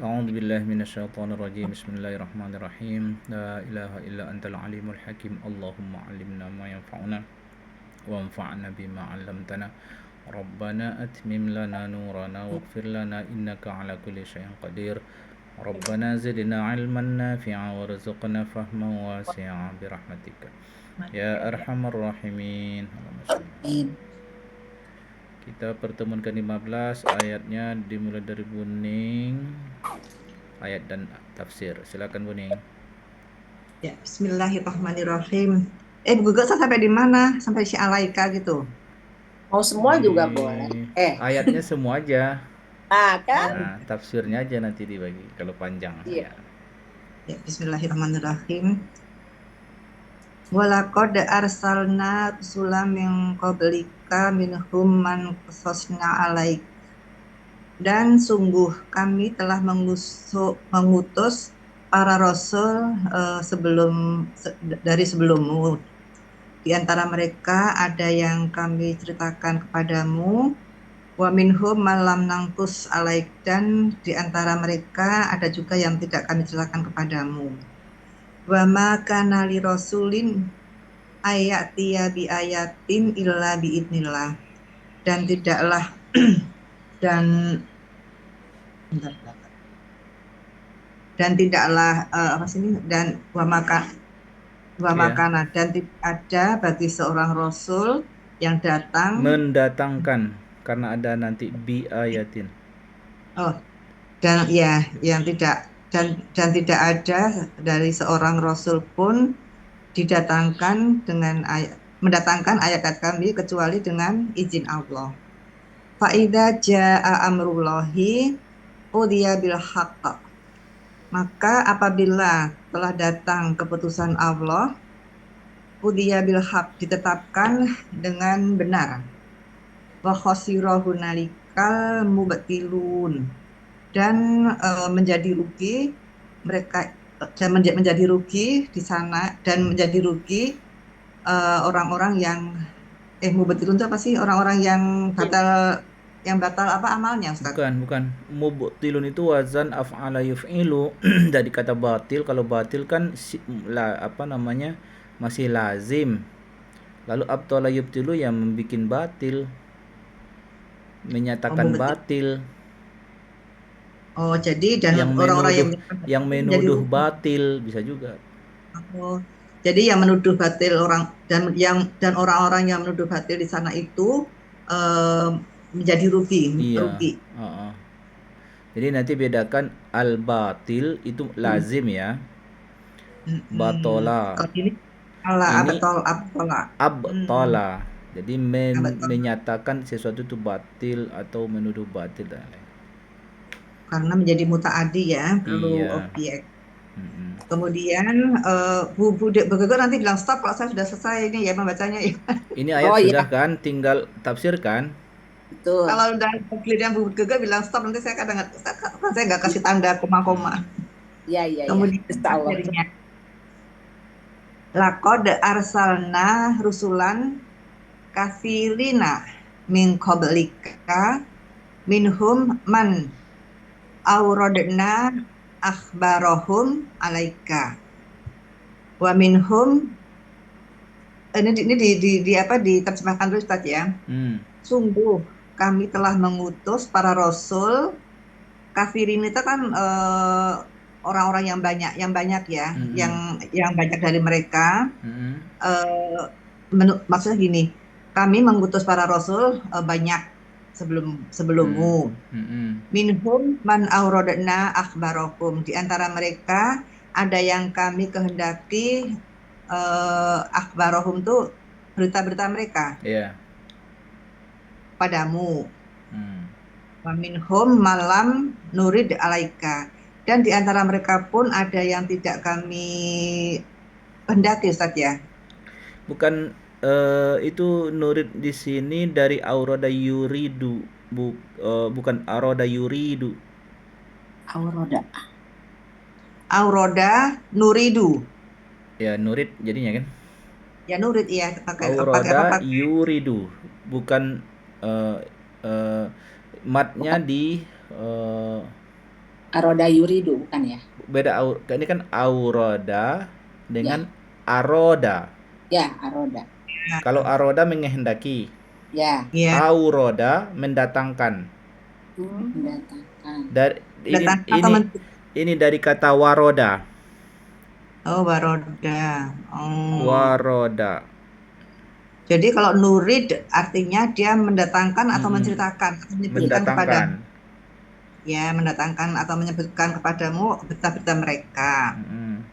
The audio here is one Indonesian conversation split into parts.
أعوذ بالله من الشيطان الرجيم بسم الله الرحمن الرحيم لا إله إلا أنت العليم الحكيم اللهم علمنا ما ينفعنا وانفعنا بما علمتنا ربنا أتمم لنا نورنا واغفر لنا إنك على كل شيء قدير ربنا زدنا علما نافعا وارزقنا فهما واسعا برحمتك يا أرحم الراحمين اللهم صل. Kita pertemuan ke-15 ayatnya dimulai dari Buning, ayat dan tafsir. Silakan Buning. Ya, Bismillahirrahmanirrahim. Bu Guga sampai di mana? Sampai si Alaika gitu. Mau semua juga boleh. Ayatnya semua aja. Kan? Nah, tafsirnya aja nanti dibagi kalau panjang. Iya. Ya, Bismillahirrahmanirrahim. Walaqad arsalna rusulan min qablika minhum man qasasna alaik. Dan sungguh kami telah mengutus para rasul dari sebelummu. Di antara mereka ada yang kami ceritakan kepadamu, wa minhum malam nangkus alaik, dan di antara mereka ada juga yang tidak kami ceritakan kepadamu. Wa ma kana li rasulin ayatiya bi ayatin illa bi idnillah, dan tidaklah dan wa makana dan tidak ada bagi seorang rasul yang datang mendatangkan karena ada nanti bi ayatin. Dan ya yang tidak dan tidak ada dari seorang rasul pun mendatangkan ayat kami kecuali dengan izin Allah. Fa idza jaa amrullahi udiya bil haqq, maka apabila telah datang keputusan Allah, udiya bil haqq, ditetapkan dengan benar. Wa khasira hunalikal mubtilun, dan menjadi rugi mereka, dan menjadi rugi di sana, dan menjadi rugi orang-orang yang mubtilun itu apa sih? Orang-orang yang batal apa amalnya, Ustaz? Bukan. Mubtilun itu wazan af'ala yuf'ilu dari kata batil. Kalau batil kan masih lazim. Lalu abtala yubtilu yang membikin batil, menyatakan batil. Jadi dan orang-orang yang menuduh batil bisa juga. Jadi yang menuduh batil dan orang-orang yang menuduh batil di sana itu menjadi rugi. Jadi nanti bedakan al-batil itu lazim ya. Batola. Ini abtala. Jadi menyatakan sesuatu itu batil atau menuduh batil dan lain. Karena menjadi muta'addi ya, perlu objek. Kemudian Bu Guga nanti bilang stop kalau saya sudah selesai ini ya membacanya ya. Ini ayat sudah kan, tinggal tafsirkan. Betul. Kalau udah giliran Bu Guga bilang stop, nanti saya saya nggak kasih tanda koma-koma. Iya. Kemudian akhirnya laqad arsalna rusulan katsirina min qablika minhum man auradna akhbarahum alaika wa minhum, ini diterjemahkan dulu Ustaz ya. Sungguh kami telah mengutus para rasul. Kafirin itu kan orang-orang yang banyak ya, yang banyak dari mereka. Maksudnya gini, kami mengutus para rasul banyak sebelummu. Minhum man auradna akhbarakum, di antara mereka ada yang kami kehendaki akhbarahum itu berita-berita mereka padamu. Wa minhum malam nurid alaika, dan di antara mereka pun ada yang tidak kami kehendaki, Ustaz ya. Bukan itu nurid di sini dari aurada yuridu, bukan arada yuridu. Auroda nuridu. Ya nurid jadinya kan? Ya nurid ya, pakai aurada yuridu, bukan matnya di Aroda yuridu bukan ya? Beda ini kan auroda dengan Ya, aroda. ya aroda. Kalau aroda menghendaki, Ya, Ya, auroda mendatangkan. mendatangkan. Dari ini datang atau ini ini dari kata waroda. oh, waroda. Oh. Waroda. Jadi kalau nurid artinya dia mendatangkan atau Mm-mm. menceritakan, atau menyebutkan kepada, Mendatangkan. ya mendatangkan atau menyebutkan kepadamu berita-berita mereka. Mm-mm.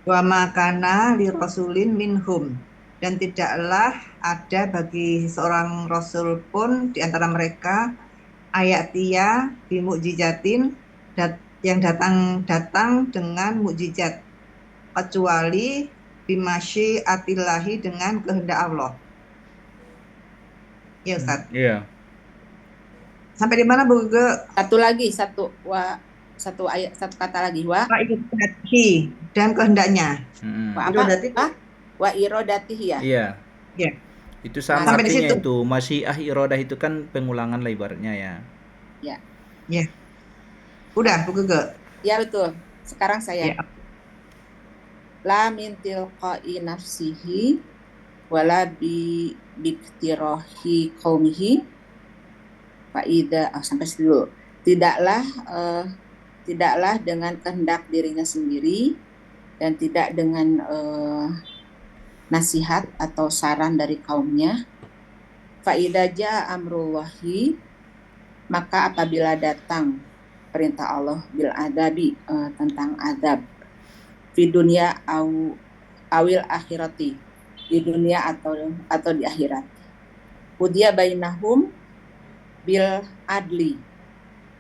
Wa makana li rasulin minhum, dan tidaklah ada bagi seorang rasul pun di antara mereka ayatia bimukjizatin, yang datang dengan mukjizat, kecuali bimasyi atillahi, dengan kehendak Allah. Ya Ustaz. Iya. Sampai di mana Bu Ge? Satu lagi, satu ayat, satu kata lagi. Wa irodatihi, dan kehendaknya. Mm-mm. Apa? Irodati itu, Wa irodatihi ya. Iya. ya. Itu Nah, sama Sampai di artinya situ. itu. Masyiah irodah itu kan pengulangan lah ibaratnya ya. Ya, Ya. Udah Bu Ge. ya betul. Sekarang saya. Ya. La min tilqa'i nafsihi wala biktirahi qaumihi faida sampai dulu. Tidaklah dengan kehendak dirinya sendiri dan tidak dengan nasihat atau saran dari kaumnya. Faida ja amrullahi, maka apabila datang perintah Allah bil adabi, tentang adab di dunia awil akhirati, di dunia atau di akhirat. Udia bainahum bil adli,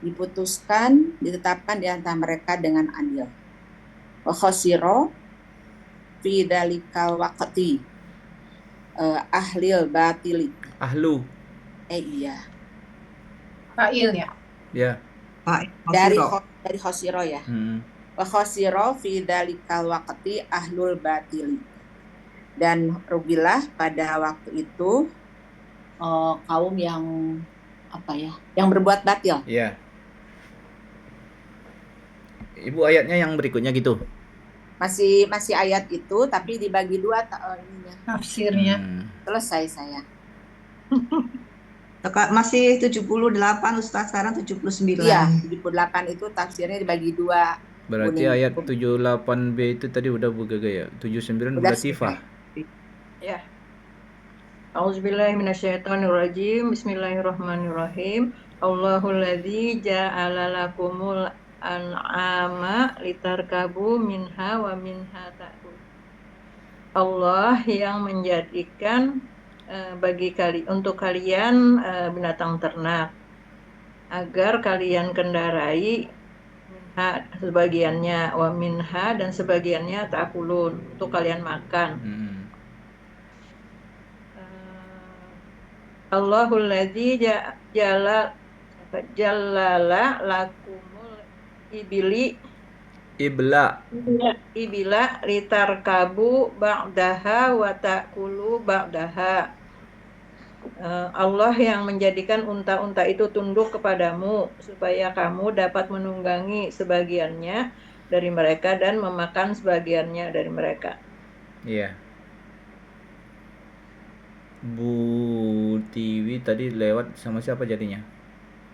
ditetapkan di antara mereka dengan adil. Wa khasiro fi dalikal waqti ahlil batili. Ahlu. Iya. Fa'il ya. Ya. Pak Dari Khosiro. khasiro ya. Mm. Wa khasiro fi dalikal waqti ahlul batili. Dan rugilah pada waktu itu kaum yang apa ya, yang berbuat batil. Iya. Ibu ayatnya yang berikutnya gitu. Masih ayat itu tapi dibagi dua ininya. Tafsirnya. Selesai saya. Masih 78 Ustaz, sekarang 79. Iya, 78 itu tafsirnya dibagi dua. Berarti Kuning. ayat 78B itu tadi udah Bu Gaga ya. 79 Bu Udah Latifah. Ya. Auzubillahiminasyaitonirrajim. Bismillahirrahmanirrahim. Allahul ladzi ja'ala lakumul an'ama litarkabu minha wa minha ta'kul. Allah yang menjadikan untuk kalian binatang ternak agar kalian kendarai, minha sebagiannya, wa minha dan sebagiannya ta'kulun, untuk kalian makan. Allahul ladzi jallala lakumul ibila litarkabu ba'daha wa ta'kulu ba'daha. Allah yang menjadikan unta-unta itu tunduk kepadamu supaya kamu dapat menunggangi sebagiannya dari mereka dan memakan sebagiannya dari mereka. Iya. Bu Tiwi tadi lewat sama siapa jadinya?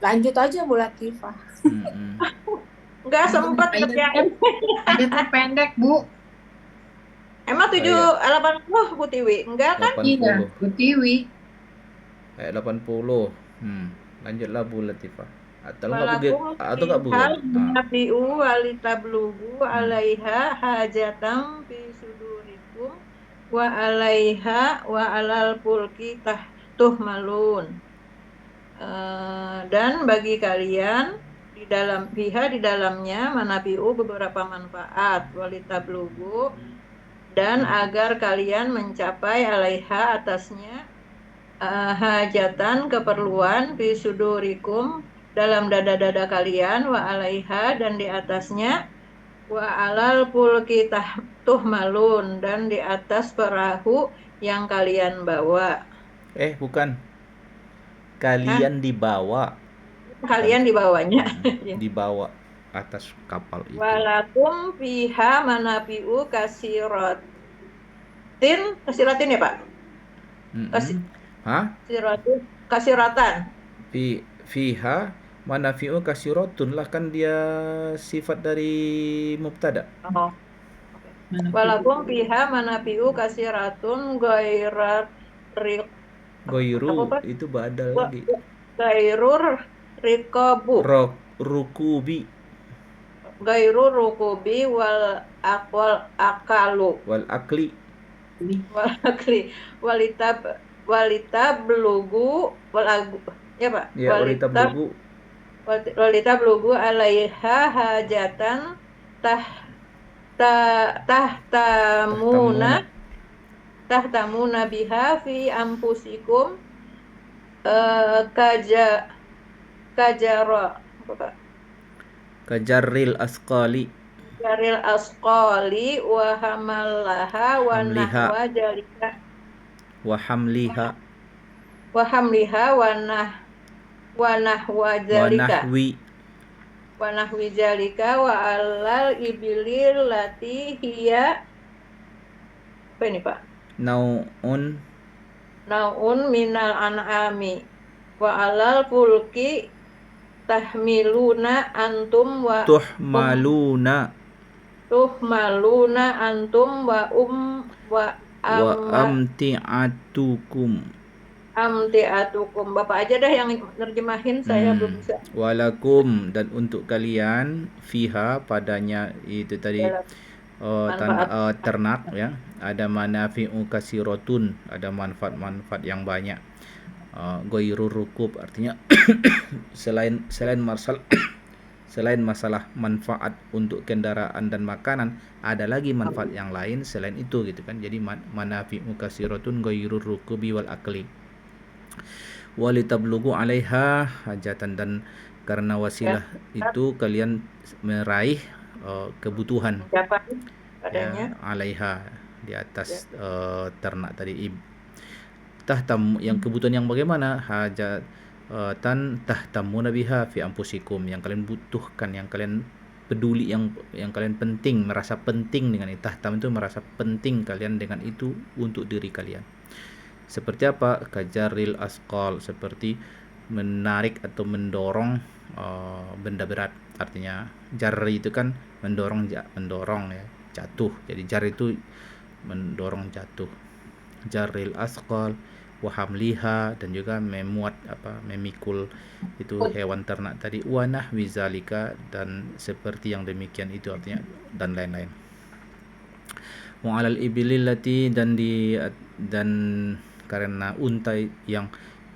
Lanjut aja Bu Latifah. Enggak sempat kerjain. Ayatnya pendek, Bu. Emang 80 Bu Tiwi? Enggak kan? 80. Iya, Bu Tiwi. Ayat 80. Lanjutlah Bu Latifah. Atau enggak Bu? Nabiu walitablugu alaiha hajatam fi sudurikum wa alaiha wa alal pulki tuhmalun. Dan bagi kalian di dalamnya manabiu beberapa manfaat, walitablugu, dan agar kalian mencapai alaiha atasnya hajatan keperluan fi sudurikum dalam dada-dada kalian, wa alaiha dan di atasnya, wa alal pulki tuhmalun dan di atas perahu yang kalian bawa. Bukan. Kalian dibawa. Kalian dibawanya. Dibawa. atas kapal itu. Walakum fiha manafi'u kasiratin ya Pak? Kasiratan. Fiha manafi'u kasiratun lah, kan dia sifat dari mubtada. Oh. Walakum fiha manafi'u kasiratun ghairar Goiru itu badal lagi. gairur rikabu. Rukubi. Gairur rukubi wal akalu. Wal akli. Walita belugu ya Pak. Ya, Walita belugu alaiha hajatan tahtamuna biha fi ampusikum kajarril asqali wa hamallaha wa nahwa jalika wa hamliha wa nahwa jalika wa nahwi jalika wa alal ibilil lati hiya apa ini Pak? Nau'un minal an'ami wa alal fulki tahmiluna antum wa tuhmaluna antum wa amti'atukum. Bapak aja dah yang nerjemahin, saya belum bisa. Walakum, dan untuk kalian, fiha padanya itu tadi ternak ya, ada manafi'u kasiratun, ada manfaat-manfaat yang banyak. Ghairu rukub artinya selain masalah manfaat untuk kendaraan dan makanan, ada lagi manfaat yang lain selain itu gitu kan. Jadi manafi'u kasiratun ghairu rukubi wal akli. Walitablugu 'alaiha hajatan, dan karena wasilah itu kalian meraih kebutuhan padanya 'alaiha di atas ternak tadi. Tahtam, yang kebutuhan yang bagaimana? Hajatan tahtamuna biha fi anfusikum, yang kalian butuhkan, yang kalian peduli, yang kalian penting, merasa penting dengan itu. Tahtam itu merasa penting kalian dengan itu untuk diri kalian. Seperti apa? Kajaril asqal, seperti menarik atau mendorong benda berat. Artinya jar itu kan mendorong ya, jatuh. Jadi jar itu mendorong jatuh. Jaril asqal wa hamliha, dan juga memikul itu hewan ternak tadi. Wa nahwi zalika, dan seperti yang demikian itu, artinya dan lain-lain. Wa alal ibilil lati, dan karena unta yang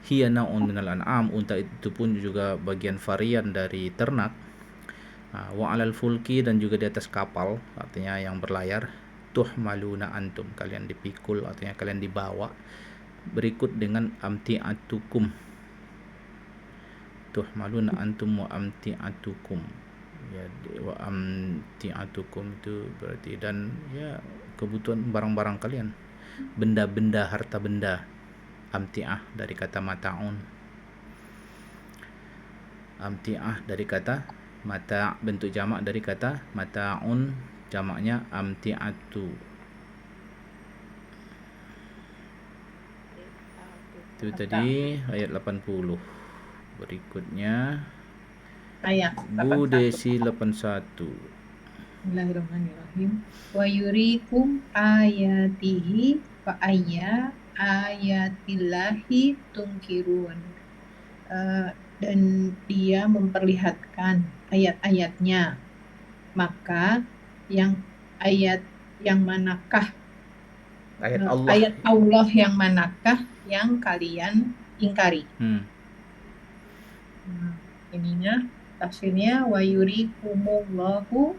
hiya naun minal an'am, unta itu pun juga bagian varian dari ternak. Wa alal fulki, dan juga di atas kapal, artinya yang berlayar. Tuhmaluna antum, kalian dipikul, artinya kalian dibawa. Berikut dengan amti'atukum, tuhmaluna antum wa amti'atukum, ya, wa amti'atukum itu berarti dan ya kebutuhan barang-barang kalian, benda-benda, harta benda. Amti'ah dari kata mata'un, amti'ah dari kata mata', bentuk jamak dari kata mata'un, jamaknya amti'atu. Itu tadi ayat 80. Berikutnya Ayat Bu 81. Desi 81. Bismillahirrahmanirrahim. Wa yurikum ayatihi fa ayya ayatillahi tungkirun. Dan dia memperlihatkan ayat-ayatnya, maka ayat yang manakah, Ayat Allah. ayat Allah yang manakah yang kalian ingkari. Ininya tafsirnya, wa yurikumullahu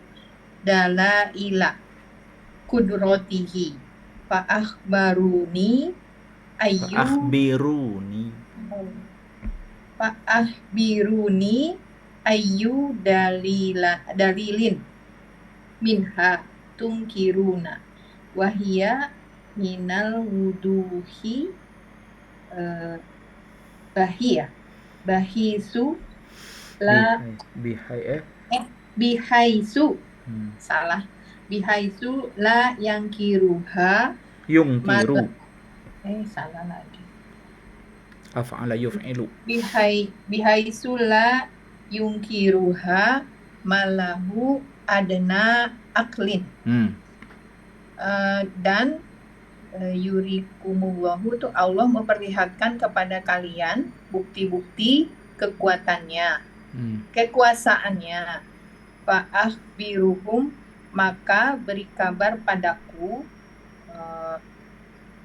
dalaila kudratihi fa akhbiruni ayyu dalilin minha tungkiruna wahia minal wuduhi bahisu la Bihaisu, salah. Bihaisu la yangkiruha Yungkiru. Salah lagi. Af'ala yuf'ilu. Bihaisu la yungkiruha malahu adna aklin. Dan yurikumullahu itu Allah memperlihatkan kepada kalian bukti-bukti kekuatannya, kekuasaannya. Fa'akhbiruhum, maka beri kabar padaku,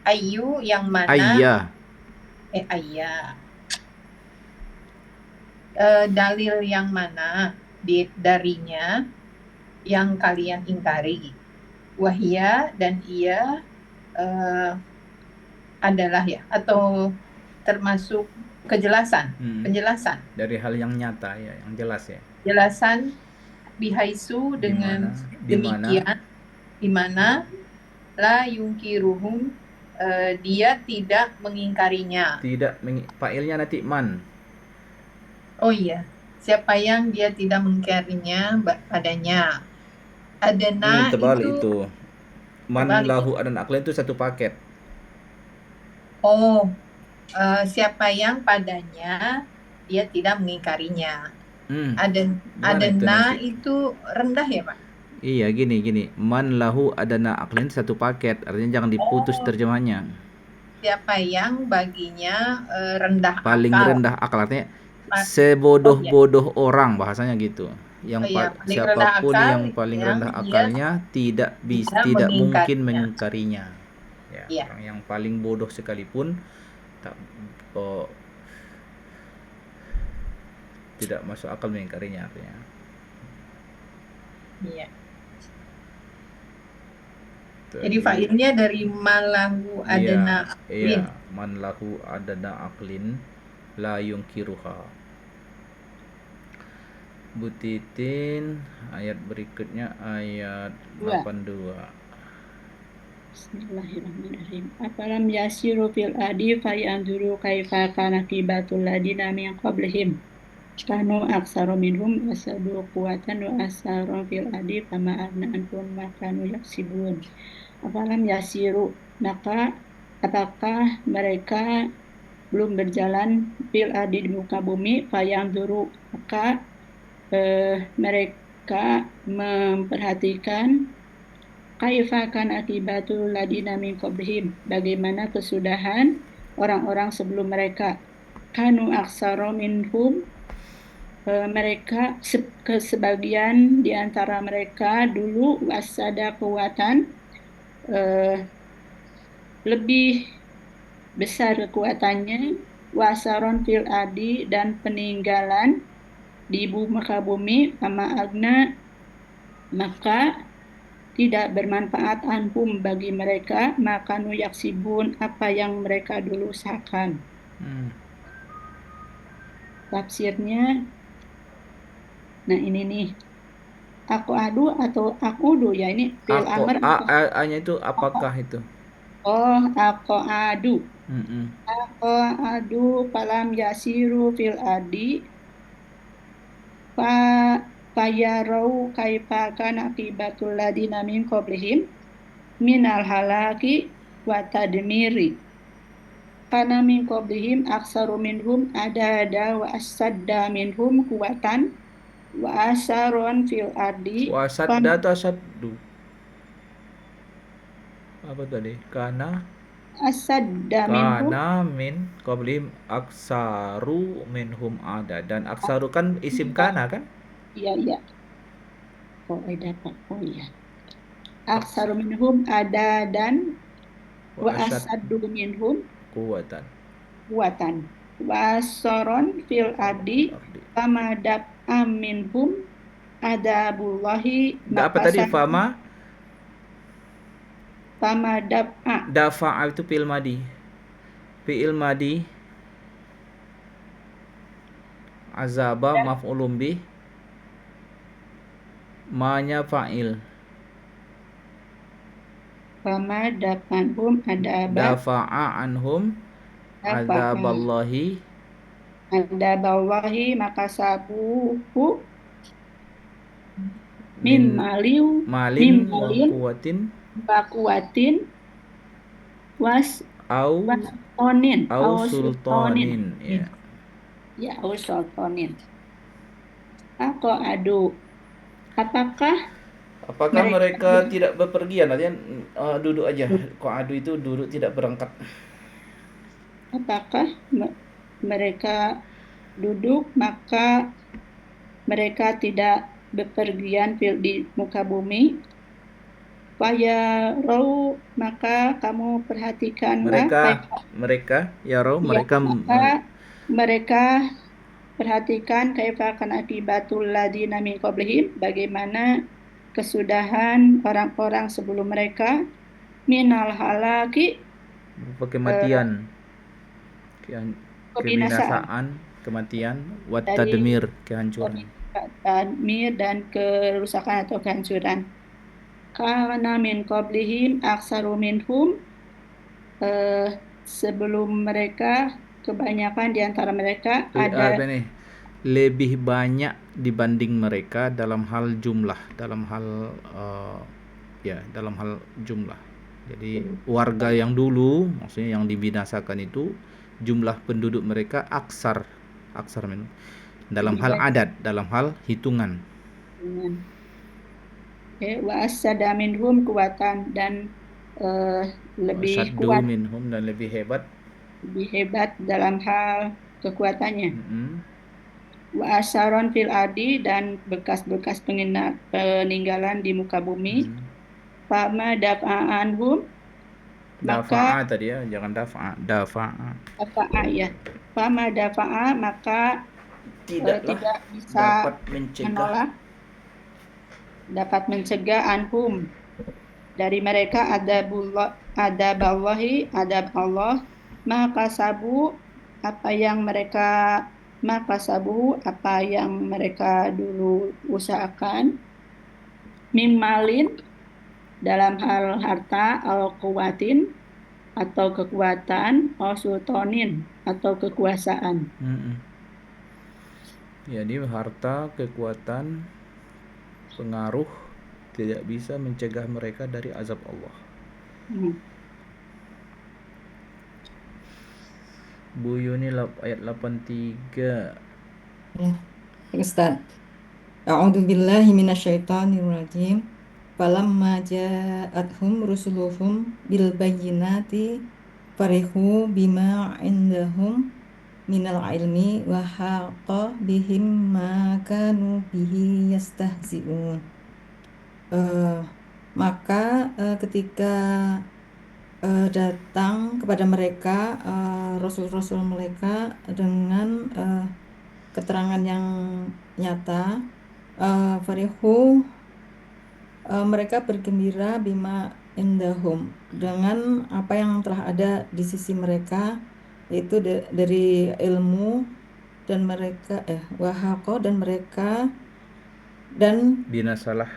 ayu yang mana ayya dalil yang mana darinya yang kalian ingkari. Wahia, dan ia adalah atau termasuk penjelasan dari hal yang nyata ya, yang jelas ya. Jelasan bihaisu dengan demikian di mana la yungkiruhum, dia tidak mengingkarinya. Fa'ilnya nanti man. Oh iya, siapa yang dia tidak mengingkarinya padanya. Adana itu man lahu adana aklin itu satu paket. Siapa yang padanya dia tidak mengingkarinya. Adana itu rendah ya Pak? Iya, gini. Man lahu adana aklin satu paket, artinya jangan diputus terjemahnya. Siapa yang baginya rendah paling akal. rendah akal, artinya sebodoh-bodoh orang, bahasanya gitu. Yang siapapun yang paling rendah akalnya tidak mungkin mengingkarinya. Ya, orang yang paling bodoh sekalipun tidak masuk akal mengingkarinya, artinya. Iya. Jadi fa'ilnya dari malahu adana aklin. Iya, man lahu adana aklin la yungkiruha. Bu Titin, ayat berikutnya ayat 82. Bismillahirrahmanirrahim. Afalam yasiru fil ardi fayanzuru kaifa kana aqibatul ladina min qablihim. Kanu aktsara minhum asadu quwwatan wa asaru fil ardi fama agna anhum ma kanu yaksibun. Afalam yasiru, maka apakah mereka belum berjalan fil ardi di muka bumi, fayanzuru, maka mereka memperhatikan kaifa kana akibatul ladina min qablihim, bagaimana kesudahan orang-orang sebelum mereka. Kanu aktsara minhum, mereka sebagian di antara mereka dulu wasada kekuatan, lebih besar kekuatannya, wasaron fil adi, dan peninggalan di muka bumi, sama agna, maka tidak bermanfaat anhum bagi mereka, maka nuyaksibun, apa yang mereka dulu usahakan. Tafsirnya, nah ini nih, aku adu atau akudu ya, ini fil amr. A-nya itu apakah itu? Aku adu. Aku adu palam yasiru fil adi fayarau kaifa kana aqibatul ladina min qablihim minal halaki wa tadmiri. Kana min qablihim aksaru minhum adada wa asadda minhum kuwatan wa asaron fil ardi. Wa asadda atau asaddu? Apa tadi? Kana asadda minhum. Kana min qablihim aksaru minhum ada. Dan aksaru kan isim kana kan? Iya. Dapat. Iya. Aksaru minhum ada dan wa asaddu minhum kuwatan. Wa asaron fil ardi famadab minhum adabullahi. Apa tadi fama? Dafa'a itu fi'il madi. Azaba maf'ulun bih. Ma-nya fa'il. Fama dafanhum dafa'a anhum adaballahi maka sabuhu min Min maliu malin wa malin quwwatin wa quwwatin was au sultanin sultanin, ya. ya sultanin. Aku adu, apakah Apakah mereka mereka tidak bepergian? Artinya duduk aja. Qa'adu itu duduk tidak berangkat. apakah mereka duduk maka mereka tidak bepergian di muka bumi? Fayarau, maka kamu perhatikanlah Mereka ya roh ya, mereka maka mereka perhatikan kaifa kana akibatul ladina min qablihim, bagaimana kesudahan orang-orang sebelum mereka, minal halaki, kematian, kebinasaan, kematian, wat dari tadmir, kehancuran. tadmir dan kerusakan atau kehancuran. Kana min qablihim aksaru minhum, sebelum mereka kebanyakan di antara mereka ada Apa nih? Lebih banyak dibanding mereka dalam hal jumlah, dalam hal dalam hal jumlah. Jadi warga yang dulu, maksudnya yang dibinasakan itu jumlah penduduk mereka aksar minum. Dalam hal adat, dalam hal hitungan. Wa asada minhum kuatan, dan lebih Saddu kuat, minhum, dan lebih hebat dalam hal kekuatannya. Wa asaron fil ardi, dan bekas-bekas peninggalan di muka bumi. Fama dafa'anhum, dafa'a tadi ya, jangan dafa'a ya. Fama dafa'a, maka tidak bisa dapat mencegah, menolak, dapat mencegah anhum, dari mereka adab Allah, maka sabu apa yang mereka dulu usahakan, mimalin dalam hal harta, al kuwatin atau kekuatan, al sultanin atau kekuasaan. Jadi harta, kekuatan, pengaruh tidak bisa mencegah mereka dari azab Allah. Bu Yuni ayat 83. Ya, Ustaz. A'udzu billahi minasyaitonir rajim. Falamma ja'atuhum rusuluhum bil bayyinati farihu bima indahum minal ilmi wa haqa bihim ma kanu bihi yastahzi'un. Maka ketika datang kepada mereka rasul-rasul mereka dengan keterangan yang nyata, farihu, mereka bergembira bima indahum, dengan apa yang telah ada di sisi mereka, yaitu dari ilmu, dan mereka wahako, dan mereka dan binasalah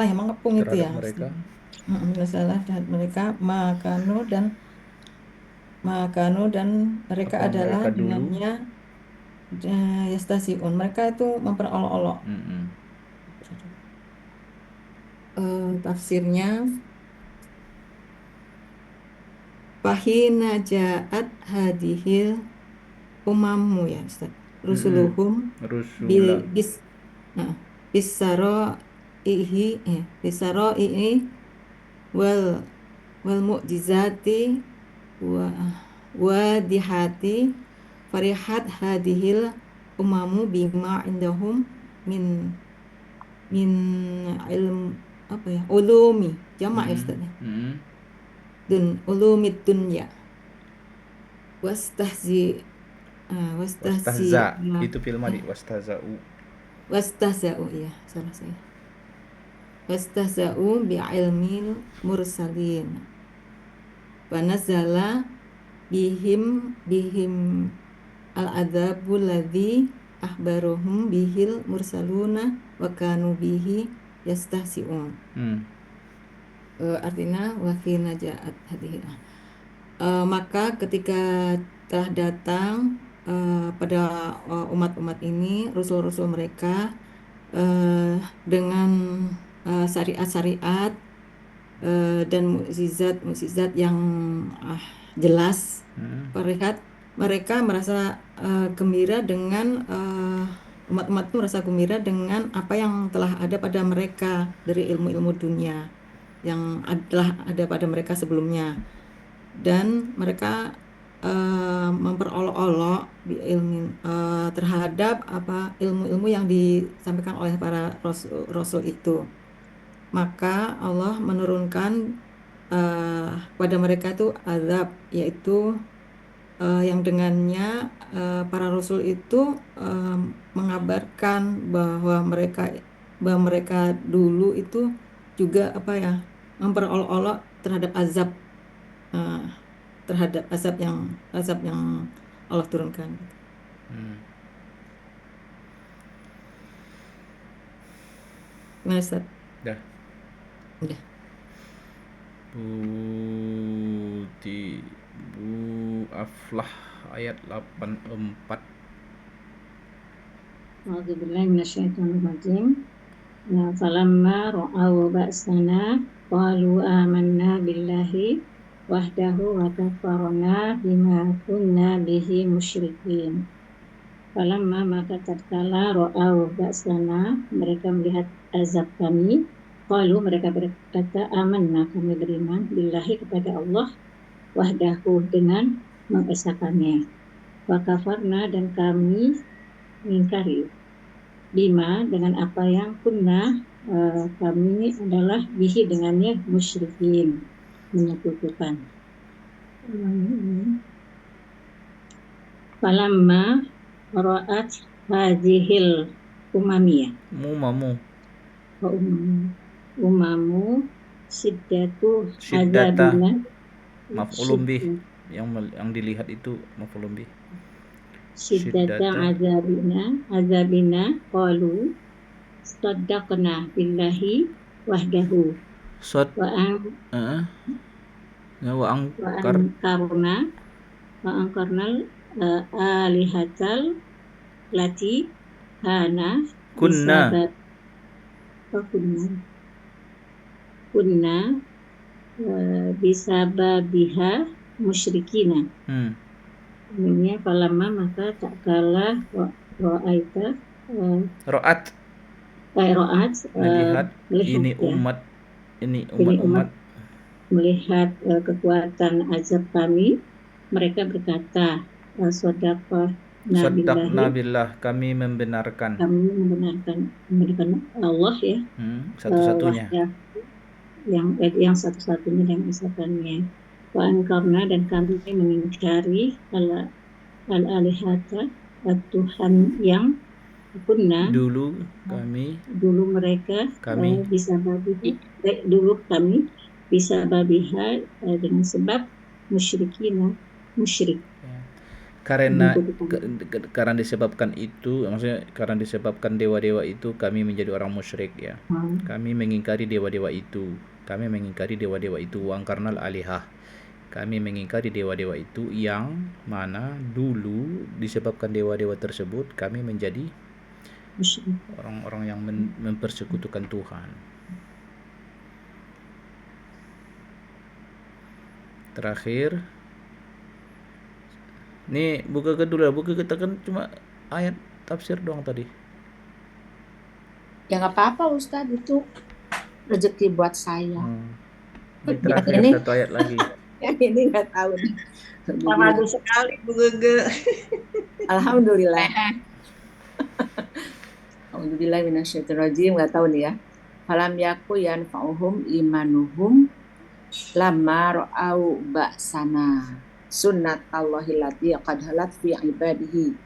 yang mengepung itu ya mereka. Binasalah terhadap mereka, makanu dan mereka Apa adalah mereka dulu? dengannya yastasiun, mereka itu memperolok-olok. Tafsirnya, fahina ja'at hadihil umamu, ya Ustaz, rusuluhum bisara'ihi wal mu'jizati wa dihati, farihat hadihil umamu bima indahum min ilm ulumi, jamak ya Ustaz, dun ulumid dunya wastahza, itu fil madi, wastahza'u, ya salah saya, wastahza'u bi ilmil mursalin wa nazala bihim al-adzabul ladzi akhbaruhum bihil mursaluna wa kanu bihi yastahzi'un. Artinya wakina ja'at hadhihi, maka ketika telah datang pada umat-umat ini rasul-rasul mereka dengan syariat-syariat dan mukjizat yang jelas. Mereka merasa gembira dengan umat-umat itu merasa gembira dengan apa yang telah ada pada mereka dari ilmu-ilmu dunia yang telah ada pada mereka sebelumnya, dan mereka memperolok-olok terhadap ilmu-ilmu yang disampaikan oleh para rasul itu. Maka Allah menurunkan pada mereka itu azab, yaitu yang dengannya para rasul itu mengabarkan bahwa mereka dulu itu juga memperolok-olok terhadap azab yang Allah turunkan. Gimana, Ustaz? Udah. Bu Aflah ayat 84. A'udzubillahi minasyaitonirrajim. Falamma ra'aw ba'sana qalu amanna billahi wahdahu wa kafarna bima kunna bihi musyrikin. Falamma maka tatkala ra'aw ba'sana, mereka melihat azab kami, qalu mereka berkata amanna, kami beriman billahi kepada Allah, wahdahu dengan mengesakannya, wa kafarna dan kami mengingkari, bima dengan apa yang kunna kami adalah bihi dengannya musyrikin, menyekutukan. Falamma ra'at hadhil umamiyah umamu siddatu azabina maf'ulun bih, yang dilihat itu maf'ulun bih. Siddata azabina qalu saddaqna billahi wahdahu wa angkarnal alihatal lati hana kunna bisababiha musyrikina. Ini falamma maka tak kalah ro'at melihat ini umat melihat kekuatan azab kami, mereka berkata Sadaqna billah, kami membenarkan Allah ya, satu-satunya yang satu-satunya dan esakannya. Wa angkarna dan kami mengingkari al-alihata, Tuhan yang kunna dulu bisa babiha dengan sebab musyrik. Karena disebabkan itu, maksudnya karena disebabkan dewa-dewa itu kami menjadi orang musyrik ya. Kami mengingkari dewa-dewa itu. Wangkarnal alihah. Kami mengingkari dewa-dewa itu yang mana dulu disebabkan dewa-dewa tersebut kami menjadi orang-orang yang mempersekutukan Tuhan. Terakhir, nih buka kita kan cuma ayat tafsir doang tadi. Ya nggak apa-apa Ustadz, itu rezeki buat saya. Di terakhir satu ayat lagi. Yang ini nggak tahu nih. Bagus sekali Bu Gege. Alhamdulillah. Alhamdulillah minasyaitonirrajim, nggak tahu nih ya. Falam yaku yanfa'uhum imanuhum lamma ra'au ba'sana sunnatallahi allati qad halat fi ibadihi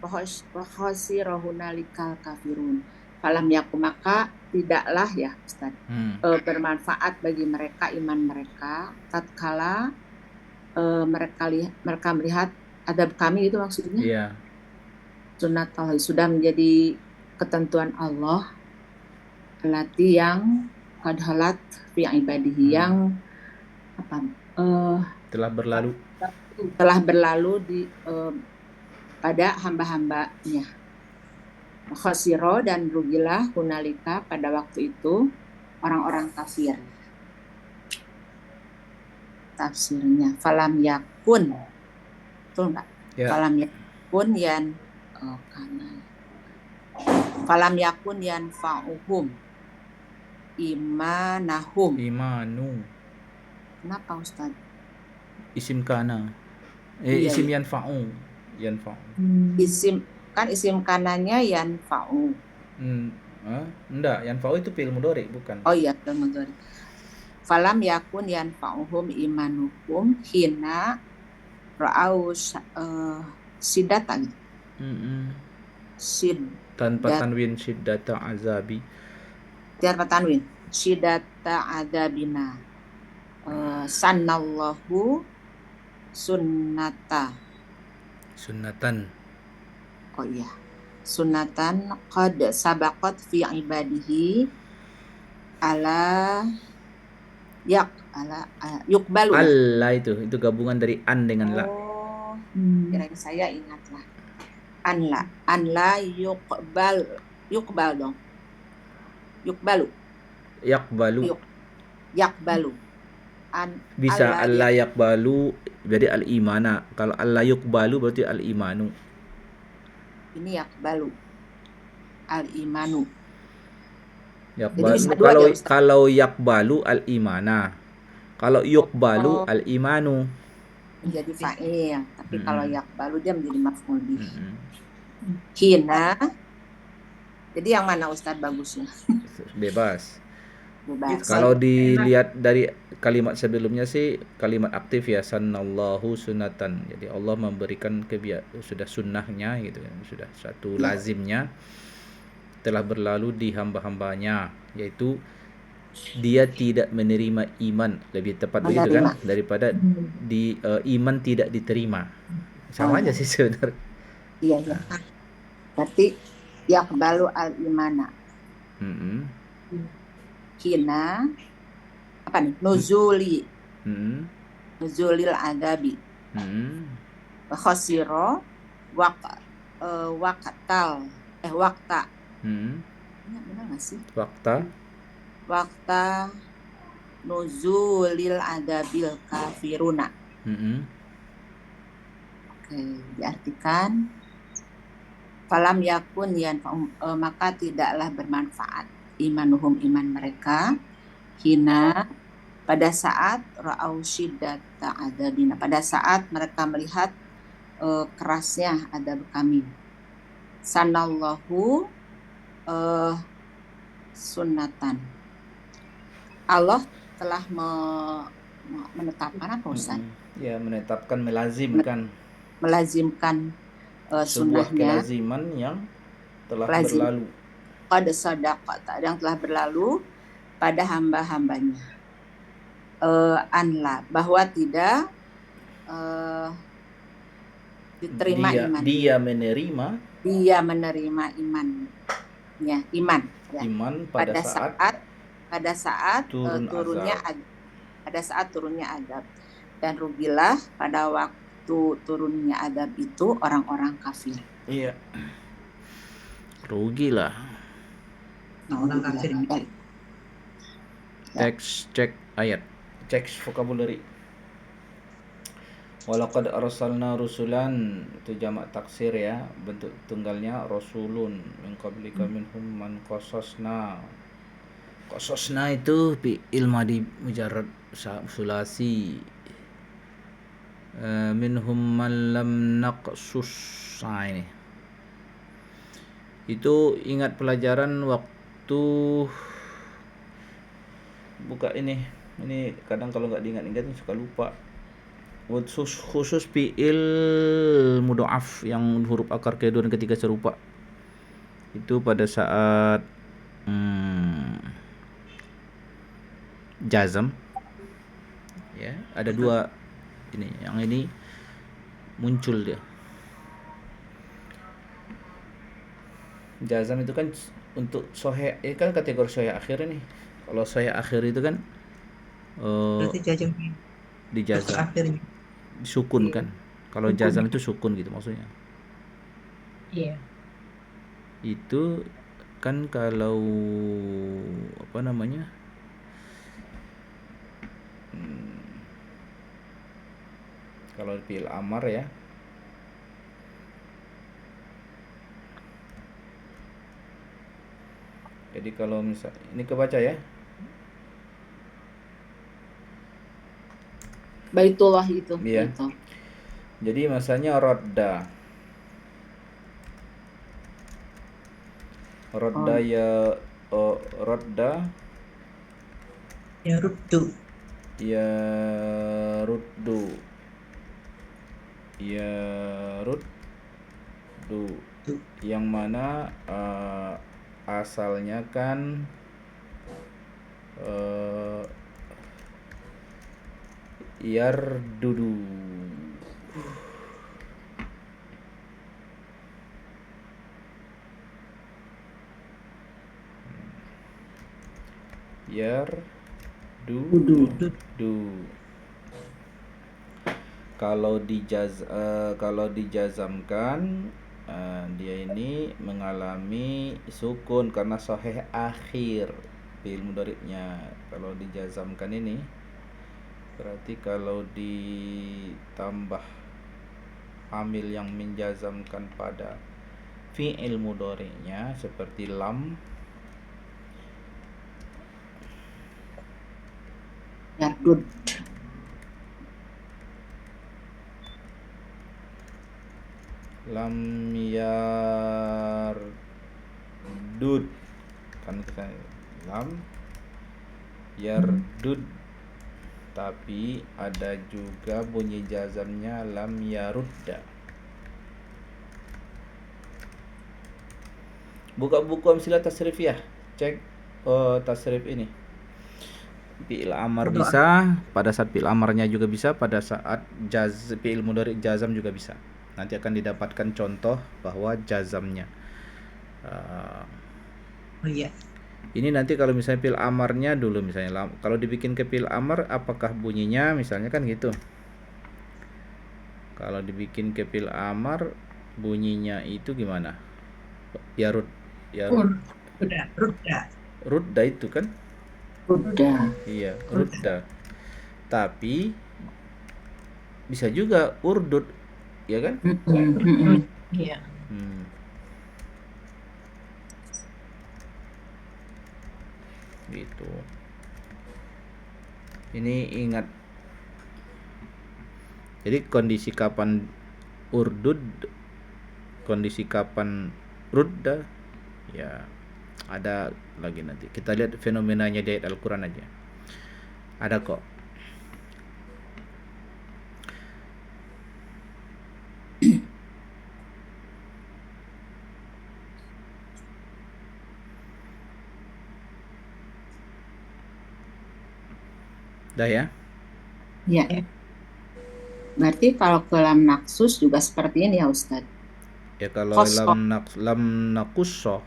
wa khasirahu nalikal kafirun. Falam yaku maka tidaklah ya Ustaz bermanfaat bagi mereka iman mereka tatkala mereka melihat adab kami, itu maksudnya. Iya. Sunnatallahi, sudah menjadi ketentuan Allah, allati yang qad halat fi ibadihi, yang telah berlalu di pada hamba-hambanya. khasiro dan rugilah hunalika pada waktu itu orang-orang kafir. Tafsirnya falam yakun, betul nggak? Ya. Falam yakun falam yakun yanfa'uhum imanahum. Imanu. Kenapa Ustaz? Isim kana. Iya, Isim iya. yanfa'u. Isim kanannya yanfa'u. Enggak, yanfa'u itu fi'il mudhari bukan. Oh iya, fi'il mudhari. Falam yakun yanfa'uhum imanuhum hina ra'au sidatan. Tanpa tanwin syiddata azabi. Tanpa tanwin syiddata azabina. Sannallahu sunnatan. Oh iya. Sunnatan qad sabaqat fi ibadihi ala yukbalu. Allah itu gabungan dari an dengan la. Oh, kirain saya ingatlah. An la yukbal dong. Yakbalu. Bisa Allah yakbalu jadi al-imana. Kalau Allah yukbalu berarti al-imanu. Ini yakbalu al-imanu. Yakbalu. Kalau yakbalu al-imana. Kalau yukbalu al-imanu. Menjadi fa'il. Tapi kalau yakbalu dia menjadi maf'ul bih. Hina. Jadi yang mana Ustadz bagusnya? Bebas. Kalau dilihat dari kalimat sebelumnya sih kalimat aktif ya, sannallahu sunatan. Jadi Allah memberikan sudah sunnahnya gitu kan, sudah satu lazimnya telah berlalu di hamba-hambanya, yaitu dia tidak menerima iman, lebih tepat begitu kan, daripada iman tidak diterima. Sama aja sih sebenarnya. Iya. Berarti yakbalu al-imana. Hina apa nih? Nuzulil adabi. Khasiro wakta. Ini benar nggak sih? Wakta nuzulil adabil kafiruna. Oke, diartikan falam yakun maka tidaklah bermanfaat imanuhum iman mereka hina pada saat ra'au syiddata adzabina, pada saat mereka melihat kerasnya adab kami. Sanallahu sunnatan. Allah telah menetapkan apa Ustaz? Ya, menetapkan, melazimkan sebuah kelaziman yang telah berlalu. Pada sadaqata yang telah berlalu pada hamba-hambanya. Anla bahwa tidak diterima iman. Dia menerima iman. Ya. Iman pada saat turunnya azab. Dan rugilah pada waktu turunnya azab itu orang-orang kafir. Iya. Rugilah. Orang kafir. Teks cek ayat, cek vocabulary. Walaqad arsalna rusulan, itu jamak taksir ya, bentuk tunggalnya rasulun, min qablika minhum man qasasna. Qasasna itu fi'il madi mujarrad sulasi. Minhum man lam naqsus. Ini. Itu ingat pelajaran waktu buka ini kadang kalau nggak diingat-ingat suka lupa. Khusus fi'il mudha'af yang huruf akar kedua dan ketiga serupa itu pada saat jazm ya, ada dua ini, yang ini muncul dia. Jazm itu kan untuk sahih, kan kategori sahih akhir ini. Kalau sahih akhir itu kan Berarti jazm di jazm akhirnya sukun kan. Kalau jazm itu sukun gitu maksudnya. Iya. itu kan kalau apa namanya, kalau fi'il amar ya, jadi kalau misal ini kebaca ya, Baitullah itu. Iya. Gitu. jadi masanya rodda ya, rodda Ya ruddu. ya ruddu ya ruddu, yang mana asalnya kan yardudu. Yardudu. Kalau dijazamkan, dia ini mengalami sukun karena sahih akhir fi'il mudhari'nya. Kalau dijazamkan ini berarti kalau ditambah amil yang menjazamkan pada fi'il mudhari'nya seperti lam, Yardud. lam yardud kan kita lam yardud, tapi ada juga bunyi jazamnya lam yarudda. Buka buku amsilah tasrifiyah, cek tasrif ini. Fi'il amar bisa, pada saat fi'il amarnya juga bisa, pada saat fi'il mudhari jazam juga bisa. Nanti akan didapatkan contoh bahwa jazamnya. Oh iya. Ini nanti kalau misalnya fi'il amarnya dulu, misalnya kalau dibikin ke fi'il amar apakah bunyinya, misalnya kan gitu. Kalau dibikin ke fi'il amar bunyinya itu gimana? Rudda itu kan? Rudda. Iya, rudda. Tapi bisa juga urdud, ya kan? Iya. Gitu. Ini ingat. Jadi kondisi kapan urdud, kondisi kapan rudda, ya ada lagi nanti. Kita lihat fenomenanya di ayat Al-Quran aja. Ada kok. Dah ya? Ya. Berarti kalau ke lam naksus juga seperti ini ya Ustaz? Ya kalau lam nakusso.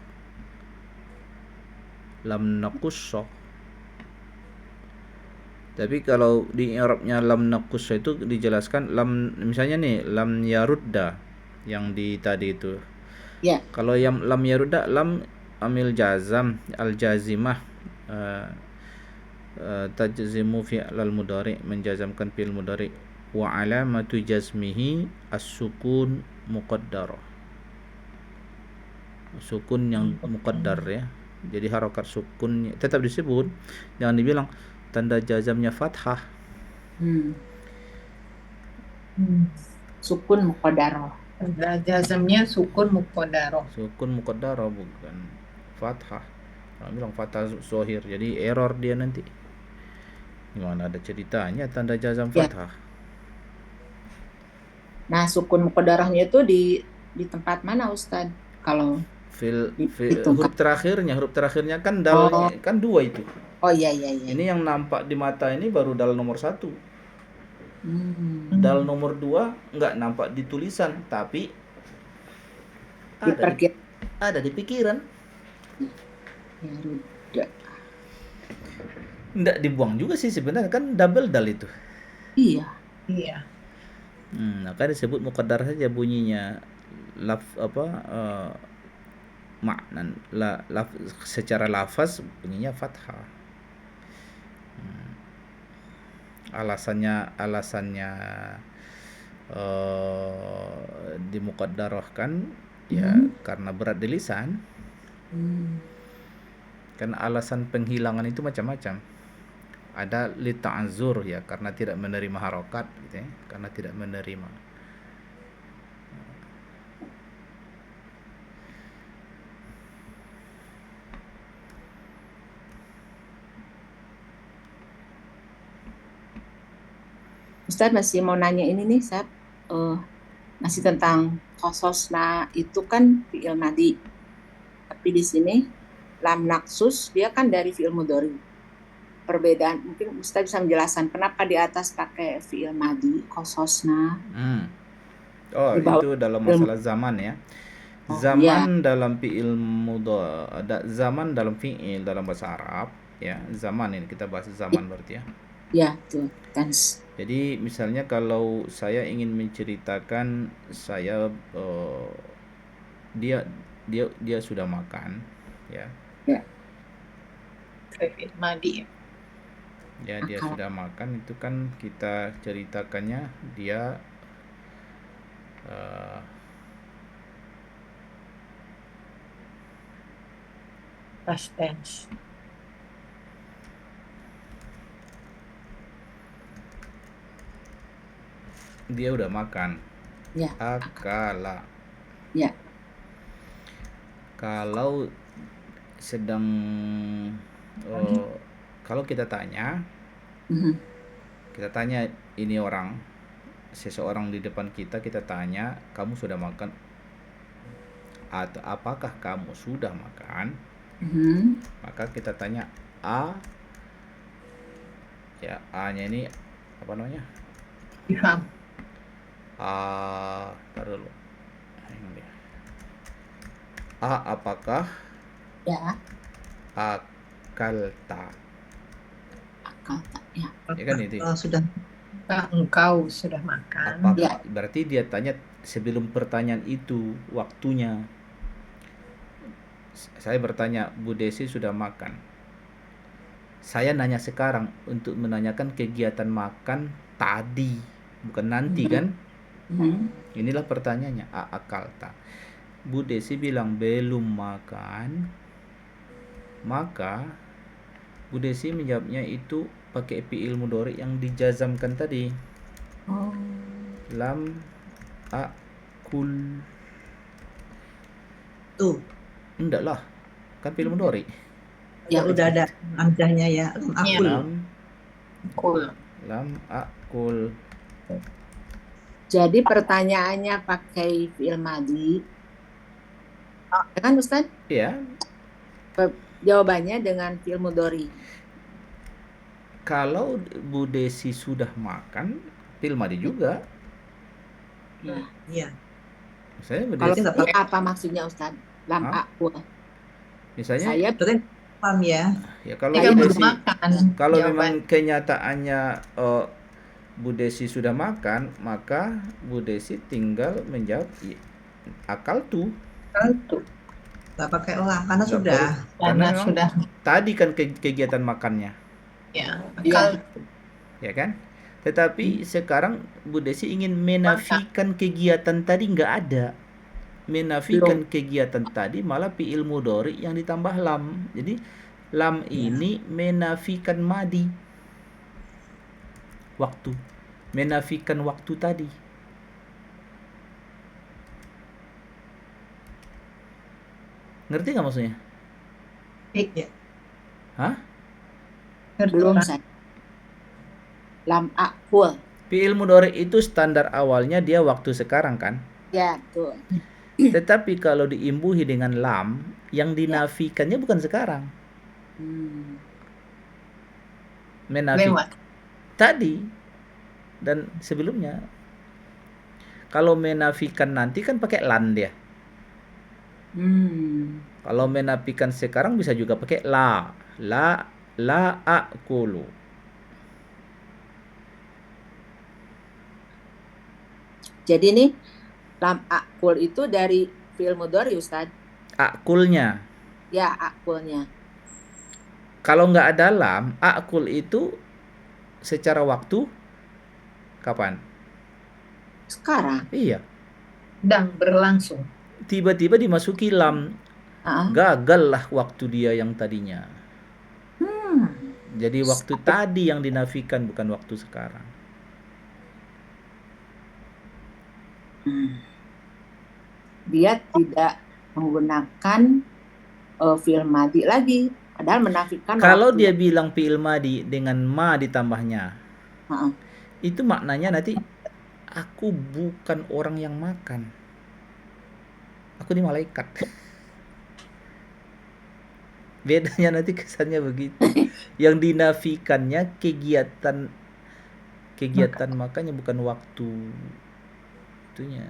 Tapi kalau di i'rabnya lam nakusso itu dijelaskan lam, misalnya nih lam yarudda yang di tadi itu. Ya. Kalau yang lam yarudda, lam amil jazam al jazimah, tajzimu fi'lal mudhari, menjazamkan fi'il mudhari, wa alamatu jazmihi as-sukun muqaddarah, sukun yang muqaddar ya. Jadi harokat sukun tetap disebut, jangan dibilang tanda jazamnya fathah. Sukun muqaddarah. Tanda jazamnya sukun muqaddarah. Sukun muqaddarah bukan fathah. Kalau bilang fathah zohir, jadi error dia nanti. Gimana ada ceritanya tanda jazam fathah? Nah, sukun muqaddarahnya itu di tempat mana Ustaz? Kalau huruf terakhirnya kan dal, kan dua itu. Oh iya. Ini yang nampak di mata ini baru dal nomor 1. Dal nomor 2 nggak nampak di tulisan, tapi ada di pikiran. Ya, rudda. Nggak dibuang juga sih sebenarnya, kan double dal itu. Iya. Maka disebut muqaddar saja bunyinya. makna secara lafaz bunyinya fathah. Alasannya dimuqaddarahkan ya karena berat di lisan. Kan alasan penghilangan itu macam-macam. Ada li ta'azzur ya, karena tidak menerima harokat gitu ya, karena tidak menerima. Ustaz masih mau nanya ini nih, Ustaz. Masih tentang khososna itu kan fi'il madi. Tapi di sini lam naksus dia kan dari fi'il mudhari. Perbedaan mungkin Ustaz bisa menjelaskan kenapa di atas pakai fi'il madi khososna. Oh, itu dalam masalah zaman ya. Zaman dalam fi'il mudhari, ada zaman dalam fi'il dalam bahasa Arab ya. Zaman ini kita bahas zaman berarti ya. Ya, tuh kan. Jadi misalnya kalau saya ingin menceritakan saya dia sudah makan ya. Fi'il madi. Ya, dia sudah makan itu kan kita ceritakannya dia Past tense. Dia udah makan. Ya. Akala. Ya. Kalau sedang kalau kita tanya ini orang, seseorang di depan kita tanya, kamu sudah makan? Atau apakah kamu sudah makan? Maka kita tanya a, ya a-nya ini apa namanya? Ifham. Taruh dulu. Apakah? Ya. Akalta. Ya. Ya kan itu. Sudah. Engkau sudah makan. Apakah? Ya. Berarti dia tanya sebelum pertanyaan itu waktunya. Saya bertanya, Bu Desi sudah makan. Saya nanya sekarang untuk menanyakan kegiatan makan tadi, bukan nanti kan? Inilah pertanyaannya, akalta. Bu Desi bilang belum makan, maka Bu Desi menjawabnya itu pakai fi'il mudhari yang dijazamkan tadi. Lam akul. Tuh. Enggak lah, kan fi'il mudhari. Ya udah ada hamzahnya ya. Lam akul. Jadi pertanyaannya pakai fi'il madi. Ya kan Ustaz? Iya. Jawabannya dengan fi'il mudhari. Kalau Bu Desi sudah makan, fi'il madi juga. Iya. Saya kalau ini apa maksudnya Ustaz? Lam akul. Misalnya saya paham ya. Ya kalau Bu Desi, kalau memang kenyataannya Bu Desi sudah makan, maka Bu Desi tinggal menjawab akal tuh. Tak pakai olah karena sudah. Karena sudah. Tadi kan kegiatan makannya. Ya, Ya kan? Tetapi sekarang Bu Desi ingin menafikan kegiatan tadi, nggak ada. Menafikan kegiatan tadi malah fi'il mudhari yang ditambah lam. Jadi lam ini menafikan madi. Waktu. Menafikan waktu tadi. Ngerti nggak maksudnya? Iya. Hah? Belum saya. Lam akul. Fi'il mudhari itu standar awalnya dia waktu sekarang kan? Ya, betul. Tetapi kalau diimbuhi dengan lam, yang dinafikannya bukan sekarang. Menafikan tadi dan sebelumnya. Kalau menafikan nanti kan pakai lan dia. Kalau menafikan sekarang bisa juga pakai la akulu. Jadi nih lam akul itu dari fi'il mudhari Ustaz. akulnya. Ya, akulnya. Kalau nggak ada lam, akul itu secara waktu kapan? Sekarang. Iya, Sedang berlangsung. tiba-tiba dimasuki lam, Ah, gagal lah waktu dia yang tadinya. hmm. Jadi waktu tadi yang dinafikan, bukan waktu sekarang. Dia tidak menggunakan fi'il madi lagi, padahal menafikan Kalau waktu. dia bilang fi'il madi dengan ma ditambahnya, Ah, itu maknanya nanti aku bukan orang yang makan. Aku ini malaikat. Bedanya nanti kesannya begitu. Yang dinafikannya kegiatan makannya, bukan waktu itunya.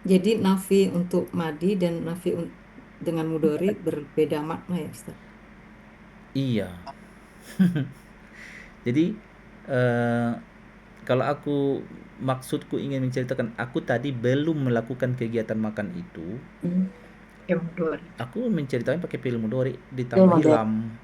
Jadi nafi untuk madi dan nafi dengan mudhari berbeda makna ya Ustaz. Iya. Jadi kalau aku maksudku ingin menceritakan aku tadi belum melakukan kegiatan makan itu, Ya, mudhari. aku menceritakan pakai fi'il mudhari ditambah mudhari. lam.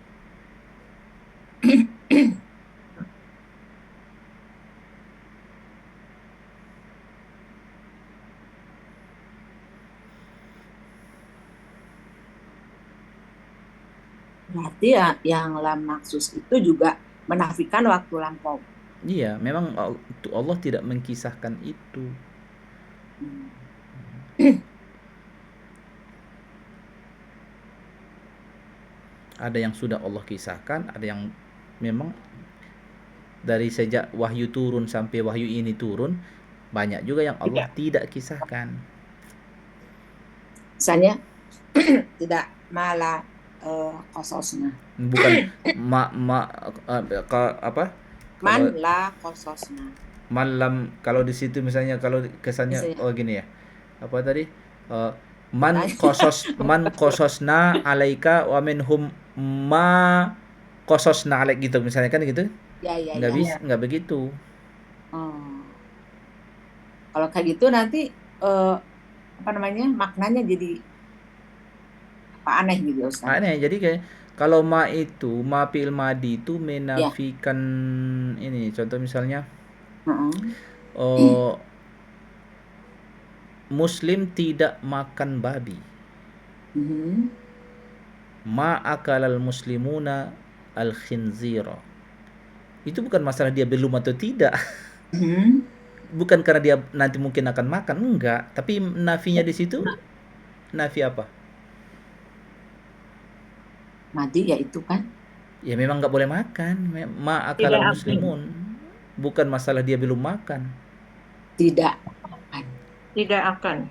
Berarti ya, yang lam maksus itu juga menafikan waktu lampau. Iya, memang Allah tidak mengkisahkan itu. Ada yang sudah Allah kisahkan, ada yang memang dari sejak wahyu turun sampai wahyu ini turun, banyak juga yang Allah tidak kisahkan. Misalnya tidak malah kososna. Bukan apa? Man la kososna. Malam, kalau di situ misalnya, kalau kesannya gini ya. Apa tadi? Man kososna alaika wa minhum ma kososna alaik gitu misalnya, kan gitu. Ya. Nggak begitu. Kalau kayak gitu nanti maknanya jadi aneh gitu Ustaz. Aneh. Jadi kayak kalau ma itu, ma fi'il madi itu menafikan ini. Contoh misalnya Muslim tidak makan babi. Ma akalal muslimuna al khinzira. Itu bukan masalah dia belum atau tidak. Bukan karena dia nanti mungkin akan makan, enggak. Tapi nafinya di situ nafi apa? Madi ya itu kan. Ya memang nggak boleh makan. Ma akalal muslimun. Bukan masalah dia belum makan. Tidak akan.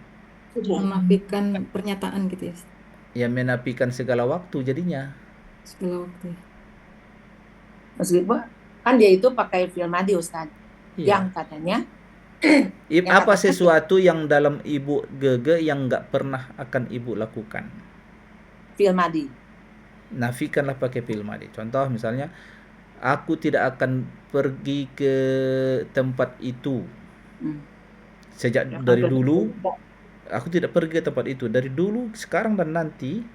Menafikan pernyataan gitu ya. Ya menafikan segala waktu jadinya. Segala waktu. Meskipun kan dia itu pakai fi'il madi Ustaz. Iya. Yang katanya apa sesuatu yang dalam ibu gege yang nggak pernah akan ibu lakukan? Fi'il madi. Nafikanlah pakai fi'il madi. Contoh misalnya, aku tidak akan pergi ke tempat itu. Sejak dari dulu aku tidak pergi ke tempat itu. Dari dulu, sekarang dan nanti.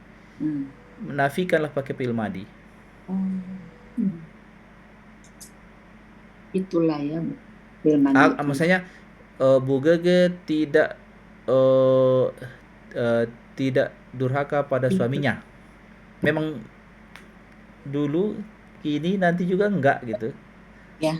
Nafikanlah pakai fi'il madi. Itulah ya fi'il madi. Maksudnya Bu Gege tidak durhaka pada suaminya. Memang dulu, kini, nanti juga enggak gitu. Ya.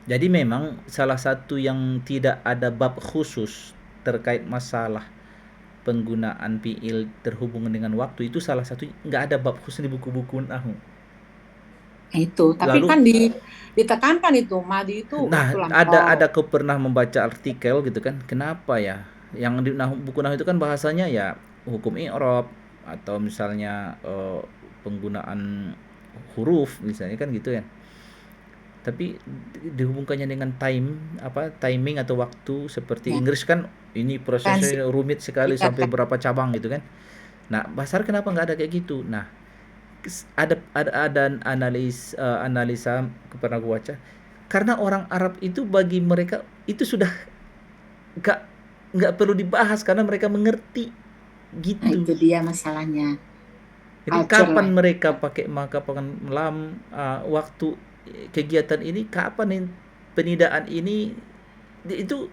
Jadi memang salah satu yang tidak ada bab khusus terkait masalah penggunaan fi'il terhubung dengan waktu, itu salah satu nggak ada bab khusus di buku-buku nahwu. Itu, tapi kan ditekankan itu madi itu. Nah, ada aku pernah membaca artikel gitu kan, kenapa ya yang di buku nahwu itu kan bahasanya ya hukum i'rab atau misalnya penggunaan huruf misalnya kan gitu ya. Tapi dihubungkannya dengan timing atau waktu, seperti Inggris kan ini prosesnya rumit sekali sampai berapa cabang gitu kan. Nah, bahasa Arab kenapa nggak ada kayak gitu? Nah, ada analisa pernah gue baca, karena orang Arab itu bagi mereka itu sudah nggak perlu dibahas karena mereka mengerti Nah, gitu. itu dia masalahnya. Jadi Culture kapan lah. mereka pakai maka malam, waktu kegiatan ini, kapan nih penidaan ini, itu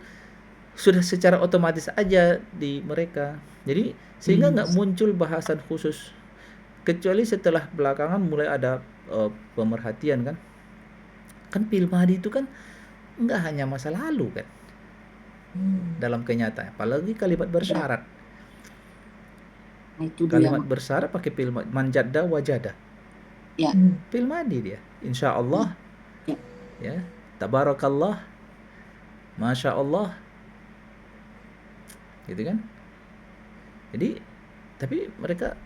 sudah secara otomatis aja di mereka. Jadi sehingga nggak muncul bahasan khusus, kecuali setelah belakangan mulai ada pemerhatian kan. Kan Pilmadi itu kan nggak hanya masa lalu kan dalam kenyataan, apalagi kalimat bersyarat. Nah, itu dia. Kalimat bersyarat pakai Pilmadi, manjada wajada. Ya. Pilmadi dia. Insya Allah. Ya. Ya. Tabarakallah. Masya Allah. Gitu kan. Jadi tapi mereka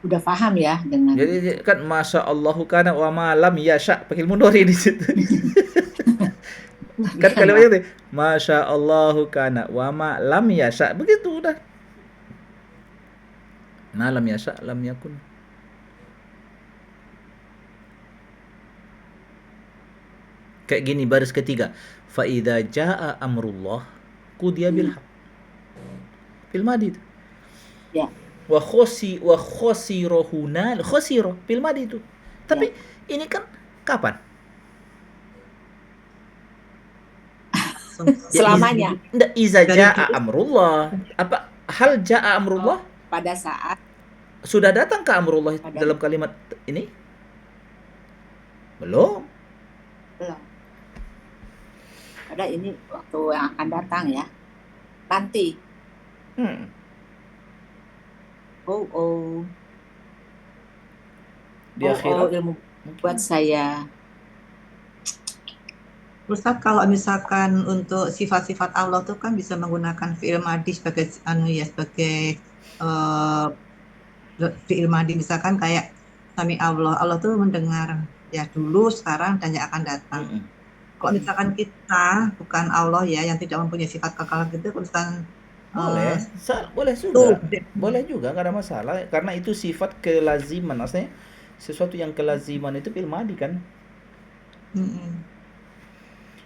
Udah paham ya dengan jadi kan Masya Allahu kana wa ma lam yasha, pakai mudhari di situ. Kan kalimatnya itu Masya Allahu kana wa ma lam yasha, begitu udah. Ma lam yasha lam yakun. Kayak gini baris ketiga, fa idza jaa amrullah qudiya bil haqq. Fil madi itu. Ya. Wa khosiro hunal, khosiro fil madi itu. Tapi ini kan kapan? selamanya. Enggak, iza jaa amrullah. Apa hal jaa amrullah? Pada saat Sudah datang ke amrullah dalam kalimat ini? Belum. Pada ini waktu yang akan datang ya. Nanti. Di akhirat ilmu buat saya. Ustaz, kalau misalkan untuk sifat-sifat Allah tuh kan bisa menggunakan fi'il madhi sebagai sebagai fi'il madhi, misalkan kayak sami Allah tuh mendengar ya dulu, sekarang, dan yang akan datang. Kalau misalkan kita bukan Allah ya, yang tidak mempunyai sifat kekal gitu, misalkan boleh juga. Boleh juga, nggak ada masalah, karena itu sifat kelaziman. Maksudnya sesuatu yang kelaziman itu fi'il madhi kan.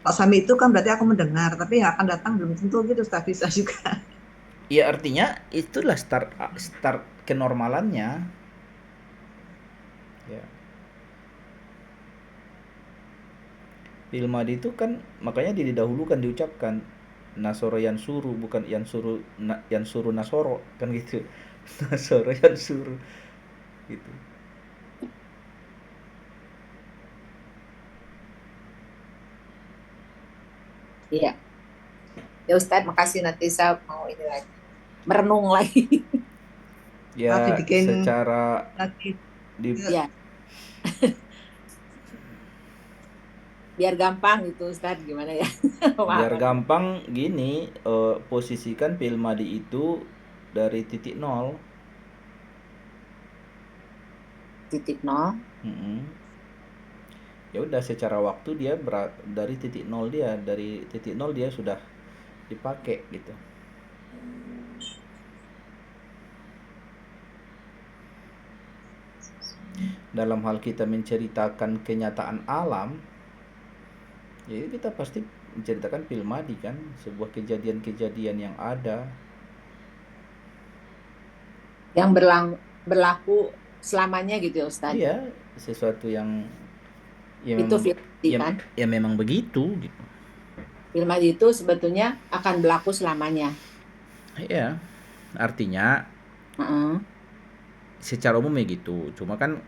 Kalau sami itu kan berarti aku mendengar, tapi yang akan datang belum tentu gitu, Ustaz, bisa juga. Ya artinya itulah start kenormalannya. Ya. Fi'il madhi itu kan makanya didahulukan diucapkan nasoro yang suruh, bukan yang suruh nasoro kan gitu. Nasoro yang suruh gitu. Iya. Ya Ustadz, makasih, nanti saya mau ini lagi. Merenung lagi. Ya, dibikin secara lagi. Ya. Biar gampang gitu Ustadz, gimana ya? Biar gampang gini, posisikan fi'il madhi itu dari titik nol. Titik nol. Ya udah, secara waktu dia dari titik nol dia sudah dipakai gitu. Dalam hal kita menceritakan kenyataan alam, jadi kita pasti menceritakan fi'il madhi kan, sebuah kejadian-kejadian yang ada, yang berlaku selamanya gitu ya Ustadz. Iya, sesuatu yang itu fi'il madhi kan? Ya memang begitu gitu. Fi'il madhi itu sebetulnya akan berlaku selamanya. Iya, artinya secara umumnya gitu. Cuma kan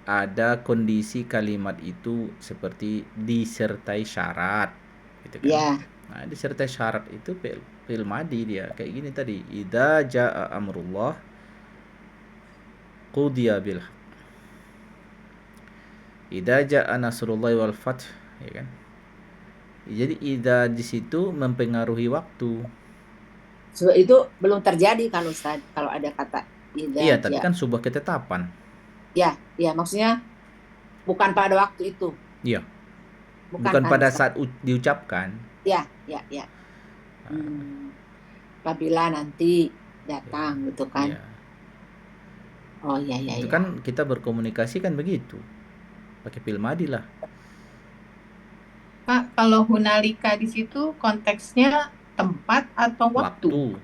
ada kondisi kalimat itu seperti disertai syarat gitu kan. Ya. Nah, disertai syarat itu fi'il madhi dia kayak gini tadi, idza jaa amrullah qudiya bil haqq, idza jaa nasrullahi wal fath, ya kan. Jadi idza di situ mempengaruhi waktu. So, itu belum terjadi kan Ustadz kalau ada kata idza. Iya, tapi kan sebuah ketetapan. Ya, maksudnya bukan pada waktu itu. Iya. Bukan pada saat diucapkan. Ya. Apabila nanti datang gitu kan. Ya. Oh iya iya Itu iya. kan kita berkomunikasi kan begitu. Pakai fi'il madi lah. Pak, kalau hunalika di situ konteksnya tempat atau waktu? Waktu.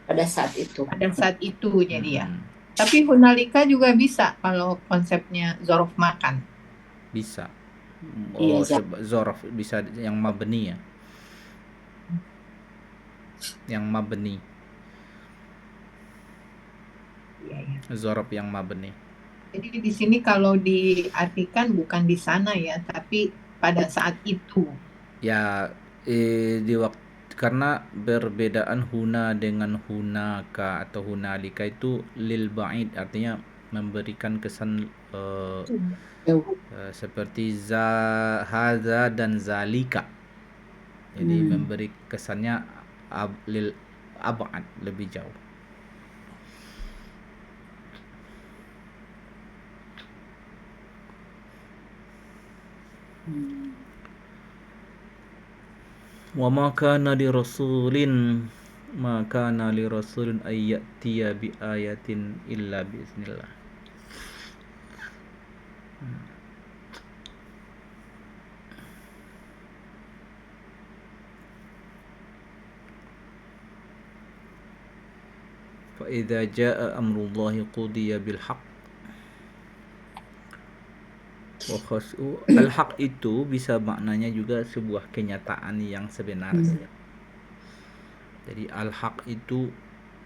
Pada saat itu. Pada saat itu jadi ya. Mm-mm. Tapi hunalika juga bisa kalau konsepnya zorof makan. Bisa. Iya, Zorof bisa yang mabni ya. Yang mabni. Iya, iya. Zorof yang mabni. Jadi di sini kalau diartikan bukan di sana ya, tapi pada saat itu. Ya, di waktu, karena perbedaan huna dengan hunaka atau hunalika itu lil ba'id, artinya memberikan kesan jauh. seperti hadza dan zalika. Jadi memberi kesannya lil ab'ad, lebih jauh. Wa ma kana li rasulin ay ya'tiya bi ayatin illa bi iznillah. Fa idza jaa amrullahi qudiya bil haqq. Al-haq itu bisa maknanya juga sebuah kenyataan yang sebenarnya. Jadi al-haq itu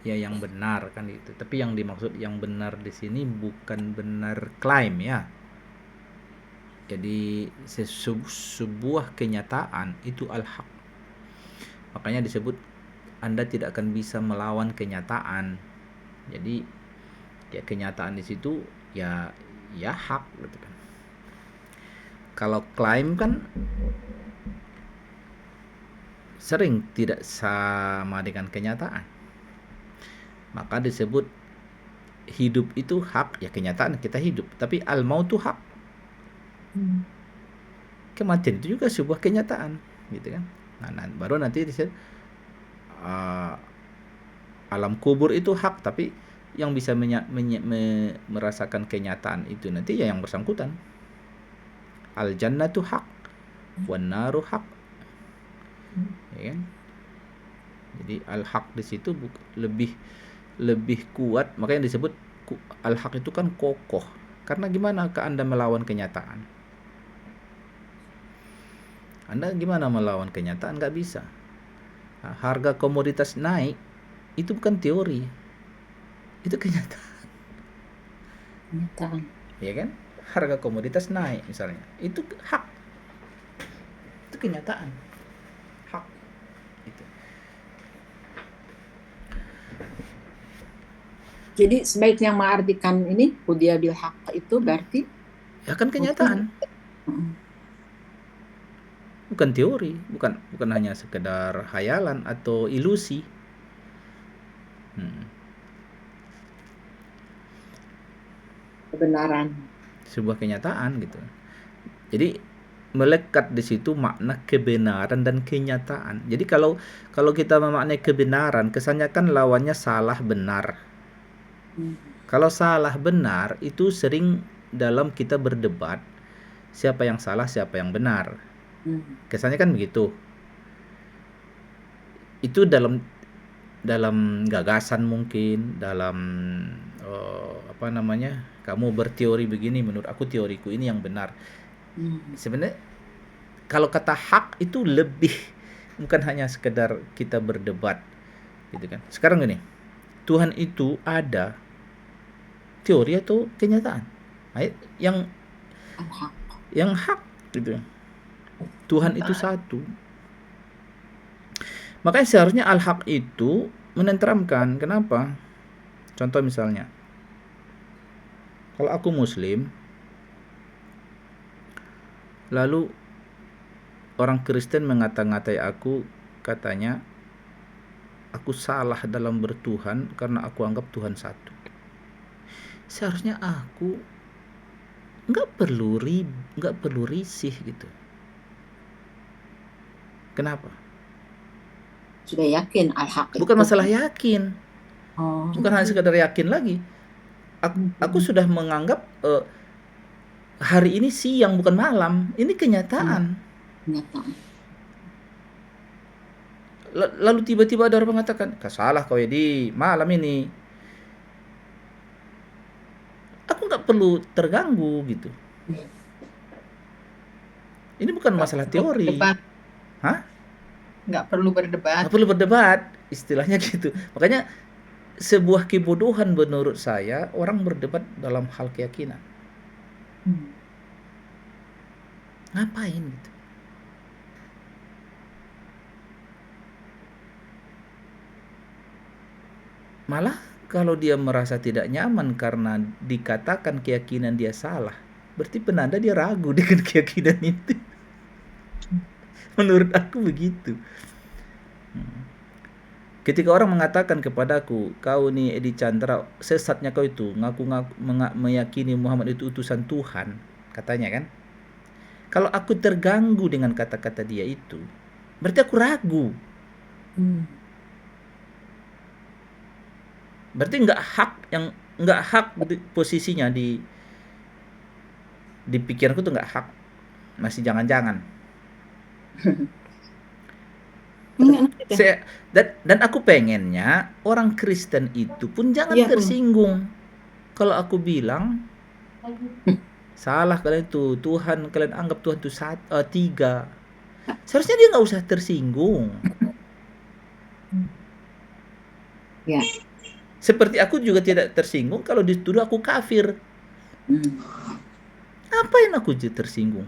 ya yang benar kan itu. Tapi yang dimaksud yang benar di sini bukan benar klaim ya. Jadi sebuah kenyataan itu al-haq. Makanya disebut Anda tidak akan bisa melawan kenyataan. Jadi ya kenyataan di situ ya hak gitu kan. Kalau klaim kan sering tidak sama dengan kenyataan. Maka disebut hidup itu hak, ya kenyataan kita hidup. Tapi al-maut itu hak. Kematian itu juga sebuah kenyataan, gitu kan. Nah baru nanti disebut alam kubur itu hak, tapi yang bisa merasakan kenyataan itu nanti ya yang bersangkutan. Al-jannatu haq, wan naru haq. Ya kan? Jadi al-haq di situ lebih kuat, makanya disebut al-haq itu kan kokoh. Karena gimana Anda melawan kenyataan? Anda gimana melawan kenyataan? Nggak bisa. Nah, harga komoditas naik itu bukan teori, itu kenyataan. Kenyataan. Ya kan? Harga komoditas naik misalnya, itu hak, itu kenyataan, hak itu. Jadi sebaiknya mengartikan ini qudiya bil haqq itu berarti Ya kan kenyataan, bukan teori, bukan hanya sekedar hayalan atau ilusi. kebenaran. Sebuah kenyataan gitu. Jadi melekat di situ makna kebenaran dan kenyataan. Jadi kalau kita memaknai kebenaran, kesannya kan lawannya salah benar. Kalau salah benar itu sering dalam kita berdebat siapa yang salah, siapa yang benar. Kesannya kan begitu. Itu dalam gagasan mungkin, dalam kamu berteori begini, menurut aku teoriku ini yang benar. Sebenarnya kalau kata hak itu lebih, bukan hanya sekedar kita berdebat gitu kan. Sekarang gini, Tuhan itu ada, teori atau kenyataan? Yang hak gitu. Tuhan itu satu. Makanya seharusnya al-haq itu menenteramkan. Kenapa? Contoh misalnya, kalau aku muslim, lalu orang Kristen mengata-ngatai aku, katanya aku salah dalam bertuhan karena aku anggap Tuhan satu. Seharusnya aku nggak perlu risih gitu. Kenapa? Sudah yakin al-haq itu. Bukan masalah yakin. Oh. Bukan hanya sekedar yakin lagi. Aku sudah menganggap hari ini siang bukan malam. Ini kenyataan. Kenyataan. Lalu tiba-tiba ada orang mengatakan, salah kau di malam ini. Aku nggak perlu terganggu gitu. Ini bukan masalah teori. Berdebat. Hah? Nggak perlu berdebat. Nggak perlu berdebat, istilahnya gitu. Makanya sebuah kebodohan menurut saya orang berdebat dalam hal keyakinan. Ngapain gitu? Malah kalau dia merasa tidak nyaman karena dikatakan keyakinan dia salah, berarti penanda dia ragu dengan keyakinan itu. Menurut aku begitu. Ketika orang mengatakan kepadaku, kau nih Edi Chandra, sesatnya kau itu, ngaku-ngaku meyakini Muhammad itu utusan Tuhan, katanya kan. Kalau aku terganggu dengan kata-kata dia itu, berarti aku ragu. Berarti nggak hak posisinya di pikiranku tuh nggak hak, masih jangan-jangan. Dan aku pengennya orang Kristen itu pun jangan tersinggung kalau aku bilang salah kalian itu, Tuhan kalian anggap Tuhan itu tiga. Seharusnya dia nggak usah tersinggung. Ya. Seperti aku juga tidak tersinggung kalau dituduh aku kafir. Apa yang aku tersinggung?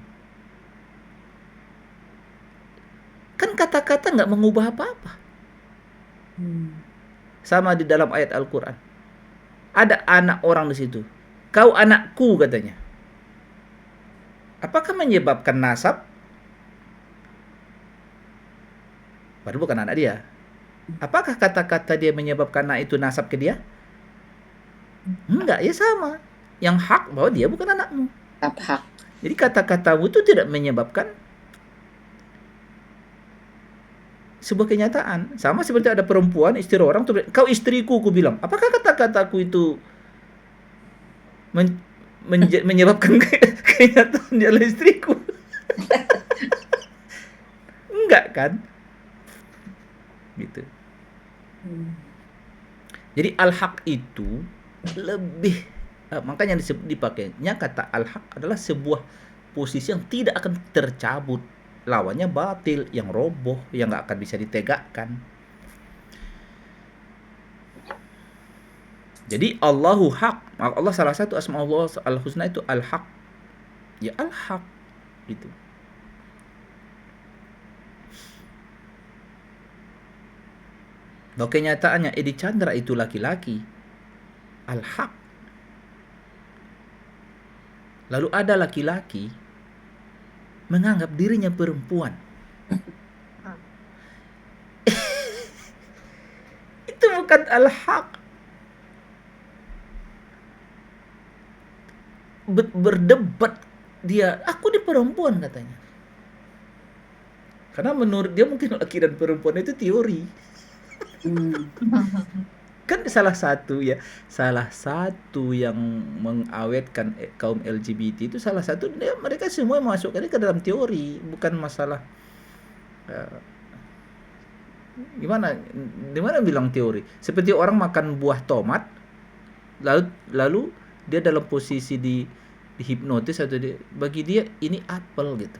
Kan kata-kata nggak mengubah apa-apa. Sama di dalam ayat Al-Quran. Ada anak orang di situ. Kau anakku katanya. Apakah menyebabkan nasab? Padahal bukan anak dia. Apakah kata-kata dia menyebabkan anak itu nasab ke dia? Enggak, ya sama. Yang hak bahwa dia bukan anakmu. Hak. Jadi kata-katamu itu tidak menyebabkan sebuah kenyataan. Sama seperti ada perempuan istri orang tuh, kau istriku, ku bilang. Apakah kata-kataku itu menyebabkan kenyataan dia adalah istriku? Enggak kan? Gitu. Jadi al-haq itu lebih makanya dipakainya kata al-haq adalah sebuah posisi yang tidak akan tercabut. Lawannya batil, yang roboh, yang nggak akan bisa ditegakkan. Jadi Allahu haq. Allah salah satu asma Allah al-husna itu al-haq. Ya al-haq gitu. Bahwa kenyataannya Edi Chandra itu laki-laki. Al-haq. Lalu ada laki-laki menganggap dirinya perempuan. Itu bukan al-haq. Berdebat dia, aku di perempuan katanya. Karena menurut dia mungkin laki dan perempuan itu teori. Kan salah satu yang mengawetkan kaum LGBT itu salah satu mereka semua masukkannya ke dalam teori, bukan masalah gimana bilang teori. Seperti orang makan buah tomat lalu dia dalam posisi dihipnotis atau bagi dia ini apel gitu.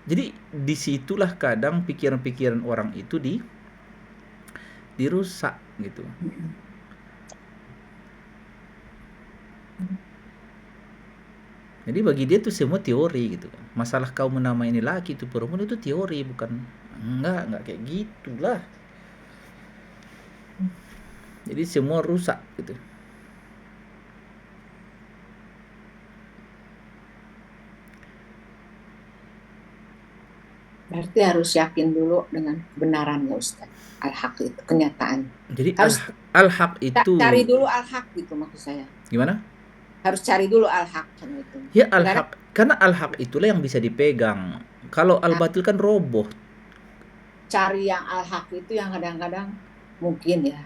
Jadi disitulah kadang pikiran-pikiran orang itu dirusak gitu. Jadi bagi dia itu semua teori gitu kan. Masalah kau menamai ini laki itu perempuan itu teori, bukan enggak kayak gitulah. Jadi semua rusak gitu. Berarti harus yakin dulu dengan kebenarannya, Ustaz. Al-haq itu kenyataan. Jadi harus al-haq itu cari dulu al-haq gitu maksud saya. Gimana? Harus cari dulu al-haq itu. Ya al-haq, karena al-haq itulah yang bisa dipegang. Kalau al-batil kan roboh. Cari yang al-haq itu yang kadang-kadang mungkin ya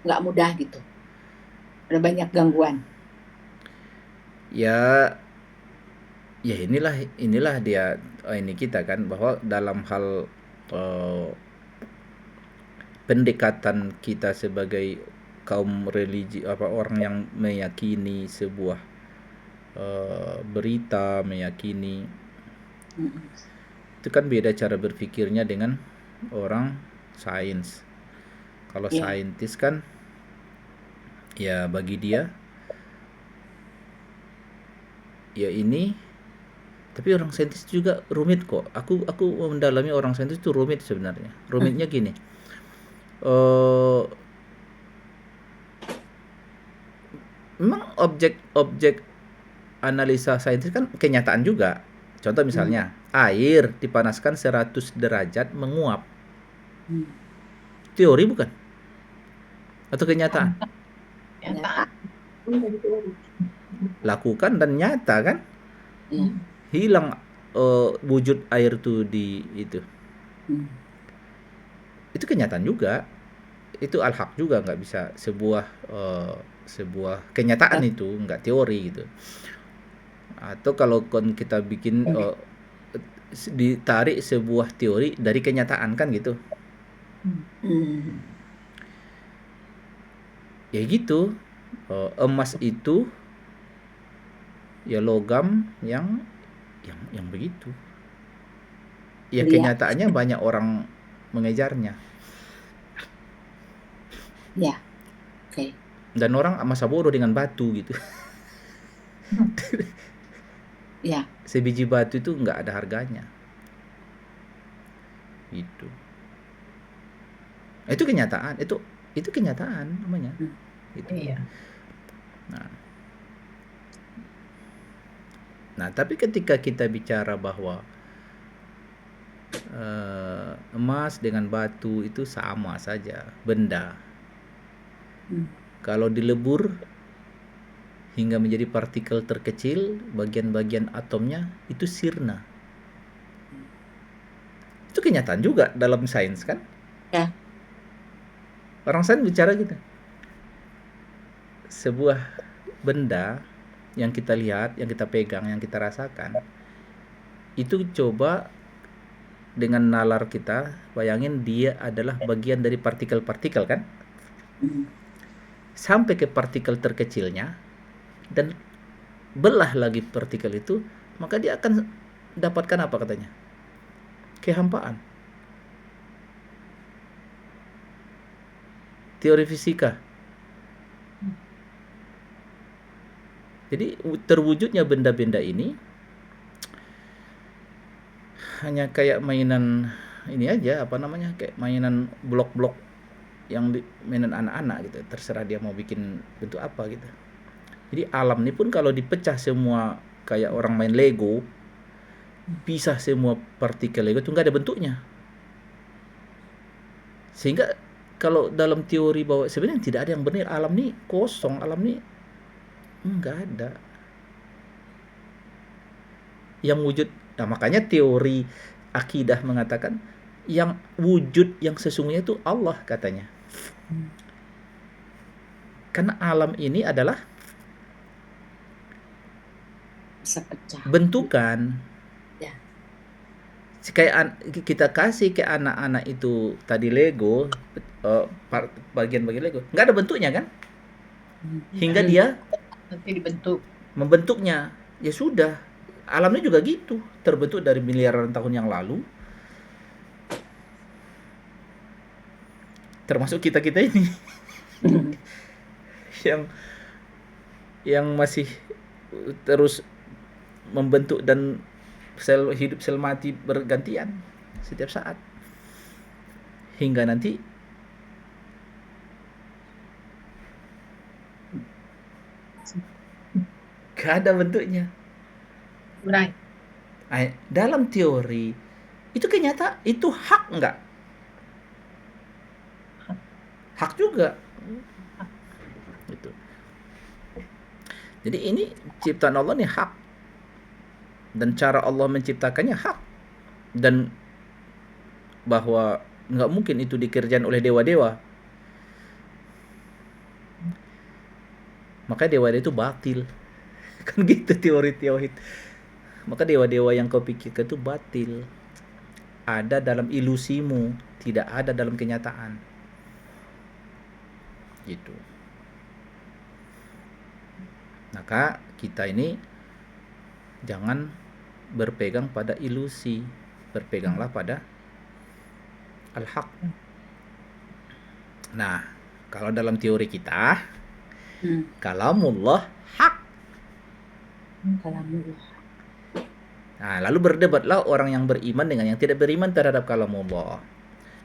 nggak mudah gitu. Ada banyak gangguan. Ya, ya inilah dia ini kita kan, bahwa dalam hal pendekatan kita sebagai kaum religi, orang yang meyakini sebuah berita, meyakini Mm-mm. itu kan beda cara berpikirnya dengan orang sains. Kalau Ya, saintis kan ya bagi dia ya ini, tapi orang saintis juga rumit kok. Aku mendalami orang saintis itu rumit sebenarnya. Rumitnya gini. eh Memang objek analisa saintis kan kenyataan juga. Contoh misalnya, air dipanaskan 100 derajat menguap. Hmm. Teori bukan? Atau kenyataan? Nyata. Lakukan dan nyata kan? Ya. Hilang wujud air tuh di itu. Hmm. Itu kenyataan juga. Itu al-haq juga, nggak bisa sebuah kenyataan, itu nggak teori gitu. Atau kalau kita bikin ditarik sebuah teori dari kenyataan kan gitu. Hmm. Ya gitu. Emas itu ya logam yang begitu. Ya Lihat. kenyataannya banyak orang mengejarnya. Ya, oke. Dan orang masa bodoh dengan batu gitu. Ya, Sebiji batu itu nggak ada harganya. Gitu. Itu kenyataan. Itu kenyataan namanya. Gitu. Iya. Nah, tapi ketika kita bicara bahwa emas dengan batu itu sama saja, benda. Kalau dilebur hingga menjadi partikel terkecil, bagian-bagian atomnya itu sirna. Itu kenyataan juga dalam sains kan? Ya. Orang sains bicara gitu. Sebuah benda yang kita lihat, yang kita pegang, yang kita rasakan, itu coba dengan nalar kita bayangin dia adalah bagian dari partikel-partikel kan? Sampai ke partikel terkecilnya dan belah lagi partikel itu, maka dia akan dapatkan apa katanya? Kehampaan. Teori fisika. Jadi terwujudnya benda-benda ini hanya kayak mainan ini aja, kayak mainan blok-blok yang mainan anak-anak gitu. Terserah dia mau bikin bentuk apa gitu. Jadi alam ini pun kalau dipecah semua kayak orang main Lego, pisah semua partikel Lego itu nggak ada bentuknya. Sehingga kalau dalam teori bahwa sebenarnya tidak ada yang benar, alam ini kosong, alam ini nggak ada yang wujud. Nah, makanya teori akidah mengatakan yang wujud yang sesungguhnya itu Allah katanya. Karena alam ini adalah bisa pecah. bentukan. Ya. Kayak kita kasih ke anak-anak itu tadi Lego, bagian-bagian Lego, nggak ada bentuknya kan? Hingga dia Nanti dibentuk. membentuknya. Ya sudah, alamnya juga gitu, terbentuk dari miliaran tahun yang lalu. Termasuk kita-kita ini yang masih terus membentuk, dan sel hidup sel mati bergantian setiap saat hingga nanti gak ada bentuknya. Right. Dalam teori itu kenyataan, itu hak enggak? Hak juga gitu. Jadi ini ciptaan Allah nih hak, dan cara Allah menciptakannya hak, dan bahwa nggak mungkin itu dikerjain oleh dewa-dewa. Maka dewa itu batil. Kan gitu teori tauhid. Maka dewa-dewa yang kau pikirkan itu batil. Ada dalam ilusimu, tidak ada dalam kenyataan. Gitu. Maka kita ini jangan berpegang pada ilusi, berpeganglah pada al-haq. Nah, kalau dalam teori kita, kalamullah hak. Kalamullah. Nah, lalu berdebatlah orang yang beriman dengan yang tidak beriman terhadap kalamullah.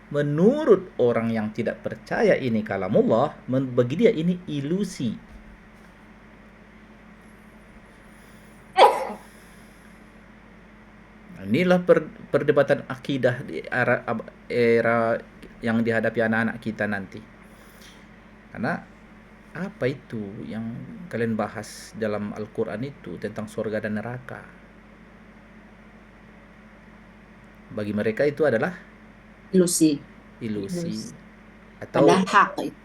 Menurut orang yang tidak percaya ini kalamullah, bagi dia ini ilusi. Inilah perdebatan akidah di era yang dihadapi anak-anak kita nanti. Karena apa itu yang kalian bahas dalam Al-Quran itu tentang surga dan neraka? Bagi mereka itu adalah Ilusi. Atau Padahal hak itu.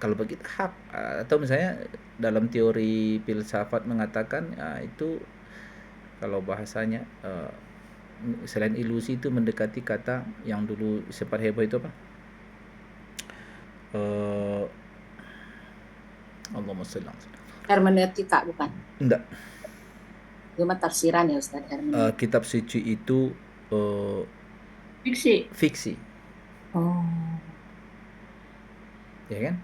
kalau bagi hak, atau misalnya dalam teori filsafat mengatakan itu kalau bahasanya selain ilusi itu mendekati kata yang dulu sempat heboh itu apa? Allahumma shalli ala Hermeneutika bukan? Enggak. Itu mah tafsiran ya Ustaz, hermeneutika. Kitab suci itu fiksi. Oh. Ya kan?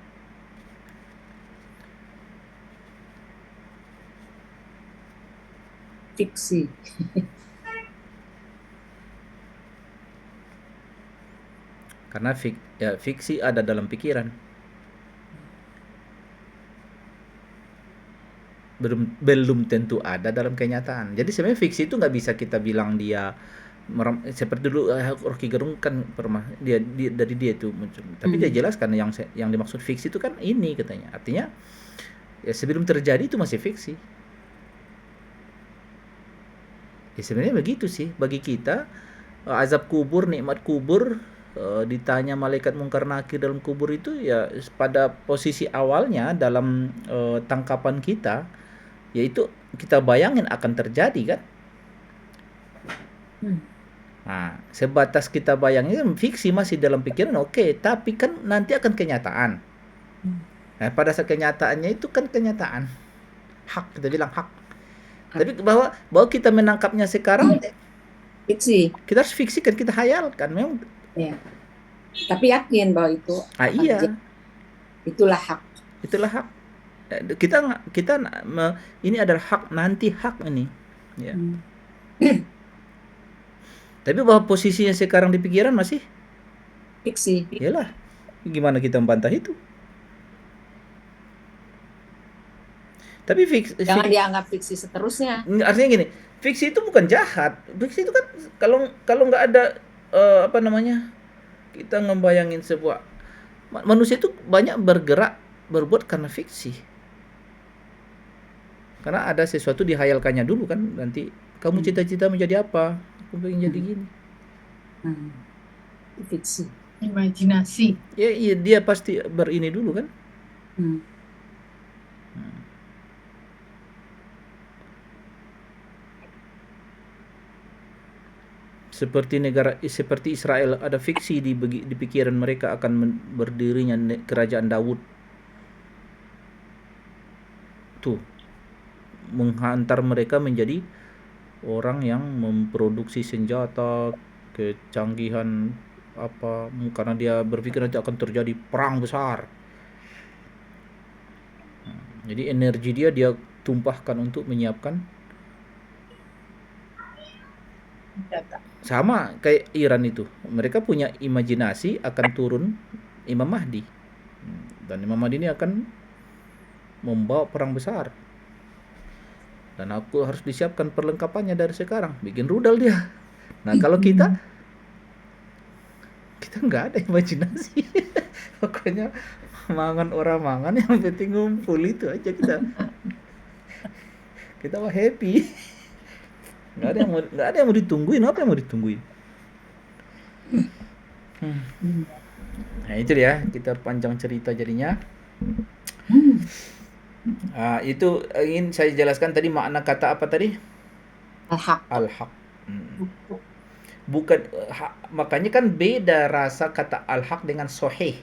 Fiksi. Karena fiksi ada dalam pikiran. Belum tentu ada dalam kenyataan. Jadi sebenarnya fiksi itu nggak bisa kita bilang dia seperti dulu Rocky Gerung kan pernah dia itu muncul. Tapi dia jelaskan yang dimaksud fiksi itu kan ini katanya. Artinya ya sebelum terjadi itu masih fiksi. Ya sebenarnya begitu sih bagi kita, azab kubur, nikmat kubur, ditanya malaikat mungkar nakir dalam kubur itu ya pada posisi awalnya dalam tangkapan kita, yaitu kita bayangin akan terjadi kan. Nah, sebatas kita bayangin fiksi masih dalam pikiran oke, tapi kan nanti akan kenyataan. Nah, pada saat kenyataannya itu kan kenyataan. Hak, kita bilang hak. Tapi bahwa kita menangkapnya sekarang Fiksi. kita harus fiksikan, kita hayalkan memang. Ya. Tapi yakin bahwa itu Iya. Itulah hak. Itulah hak. Kita ini adalah hak, nanti hak ini. Ya. Tapi bahwa posisinya sekarang di pikiran masih Fiksi. Iyalah. Gimana kita membantah itu? Tapi jangan dianggap fiksi seterusnya. Artinya gini, fiksi itu bukan jahat. Fiksi itu kan kalau nggak ada kita ngebayangin sebuah manusia itu banyak berbuat karena fiksi. Karena ada sesuatu dihayalkannya dulu kan, nanti kamu cita-cita menjadi apa? Aku pengen jadi gini. Fiksi. Imajinasi. Ya, iya, dia pasti berini dulu kan. Seperti Israel ada fiksi di pikiran mereka akan berdirinya kerajaan Daud. Tuh, menghantar mereka menjadi orang yang memproduksi senjata, kecanggihan apa, karena dia berpikir nanti akan terjadi perang besar. Jadi energi dia tumpahkan untuk menyiapkan. Sama kayak Iran itu, mereka punya imajinasi akan turun Imam Mahdi, dan Imam Mahdi ini akan membawa perang besar, dan aku harus disiapkan perlengkapannya dari sekarang, bikin rudal dia. Nah kalau kita nggak ada imajinasi, pokoknya mangan orang mangan, yang penting ngumpul itu aja kita mah happy. Nggak ada yang mau ditungguin. Apa yang mau ditungguin? Nah itu dia, kita panjang cerita jadinya. Itu ingin saya jelaskan tadi makna kata apa tadi? Al-haq. Al-haq. Bukan makanya kan beda rasa kata al-haq dengan sahih.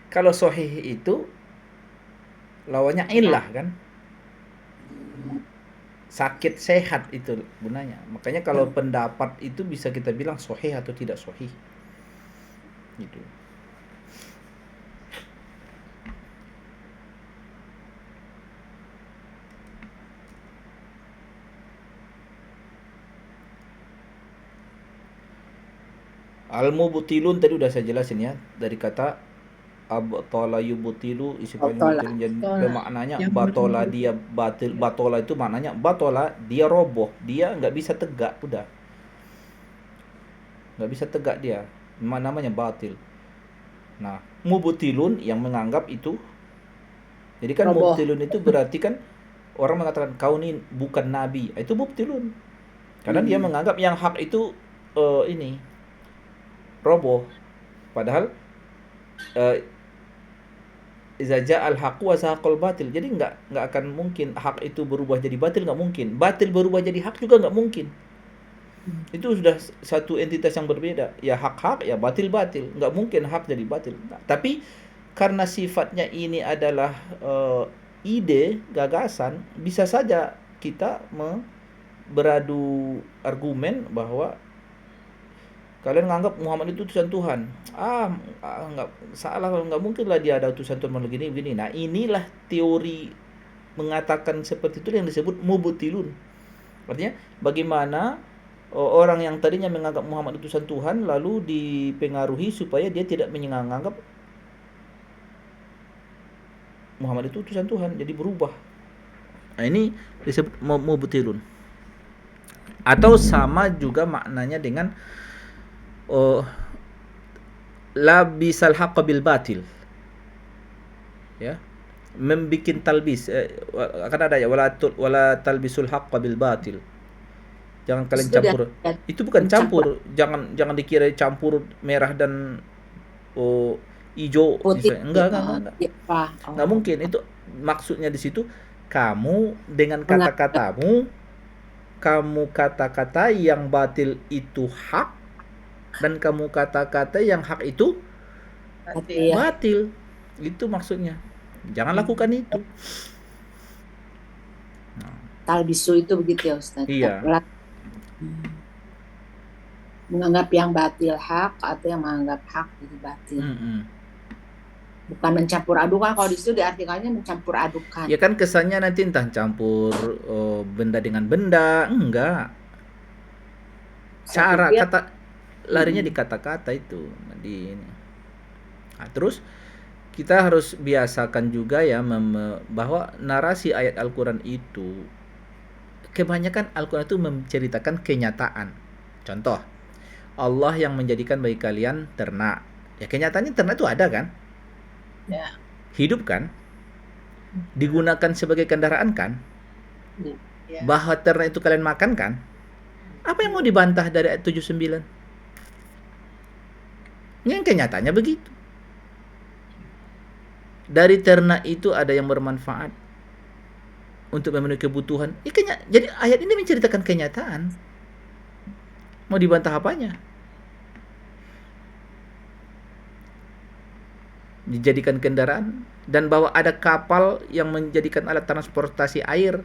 Kalau sahih itu lawannya illah kan? Sakit sehat itu gunanya. Makanya kalau pendapat itu bisa kita bilang sahih atau tidak sahih. Gitu. Al-mubtilun tadi udah saya jelasin ya, dari kata abtala yubtilu isi Batola. jadi maknanya batola dia batil. Batola itu maknanya batola dia roboh, dia nggak bisa tegak, udah nggak bisa tegak dia, namanya batil. Nah mubtilun yang menganggap itu, jadi kan Roboh. mubtilun itu berarti kan orang mengatakan kau ini bukan nabi, itu mubtilun karena dia menganggap yang hak itu ini roboh, padahal iza ja'al haqu wa zahaqal batil. Jadi nggak akan mungkin hak itu berubah jadi batil, nggak mungkin. Batil berubah jadi hak juga nggak mungkin. Itu sudah satu entitas yang berbeda. Ya hak ya batil, nggak mungkin hak jadi batil. Nah, tapi karena sifatnya ini adalah ide, gagasan, bisa saja kita beradu argumen bahwa kalian menganggap Muhammad itu utusan Tuhan. Nggak salah, nggak mungkin lah dia ada utusan Tuhan begini. Nah inilah teori mengatakan seperti itu yang disebut mubtilun. Artinya bagaimana orang yang tadinya menganggap Muhammad utusan Tuhan lalu dipengaruhi supaya dia tidak menganggap Muhammad itu utusan Tuhan, jadi berubah. Nah ini disebut mubtilun. Atau sama juga maknanya dengan labisal haqq bil batil, ya, membikin talbis. Akan ada ya wala talbisul haqq bil batil, jangan kalian campur. Itu bukan campur, jangan dikira campur merah dan hijau putih. Enggak. Enggak mungkin. Itu maksudnya di situ kamu dengan kata-katamu, kamu kata-kata yang batil itu hak, dan kamu kata-kata yang hak itu batil. Itu maksudnya. Jangan lakukan itu. Talbisu itu begitu ya Ustaz. Iya. Menganggap yang batil hak atau yang menganggap hak jadi batil. Bukan mencampur adukan. Kalau di situ diartikannya mencampur adukan. Ya kan kesannya nanti entah campur benda dengan benda, enggak. Cara kata larinya di kata-kata itu di ini. Nah, terus kita harus biasakan juga ya bahwa narasi ayat Al-Quran itu kebanyakan Al-Quran itu menceritakan kenyataan. Contoh, Allah yang menjadikan bagi kalian ternak. Ya kenyataannya ternak itu ada kan? Ya. Hidup kan? Digunakan sebagai kendaraan kan? Ya. Bahwa ternak itu kalian makan kan? Apa yang mau dibantah dari ayat 79? Yang kenyataannya begitu. Dari ternak itu ada yang bermanfaat untuk memenuhi kebutuhan. Jadi ayat ini menceritakan kenyataan. Mau dibantah apanya? Dijadikan kendaraan, dan bahwa ada kapal yang menjadikan alat transportasi air.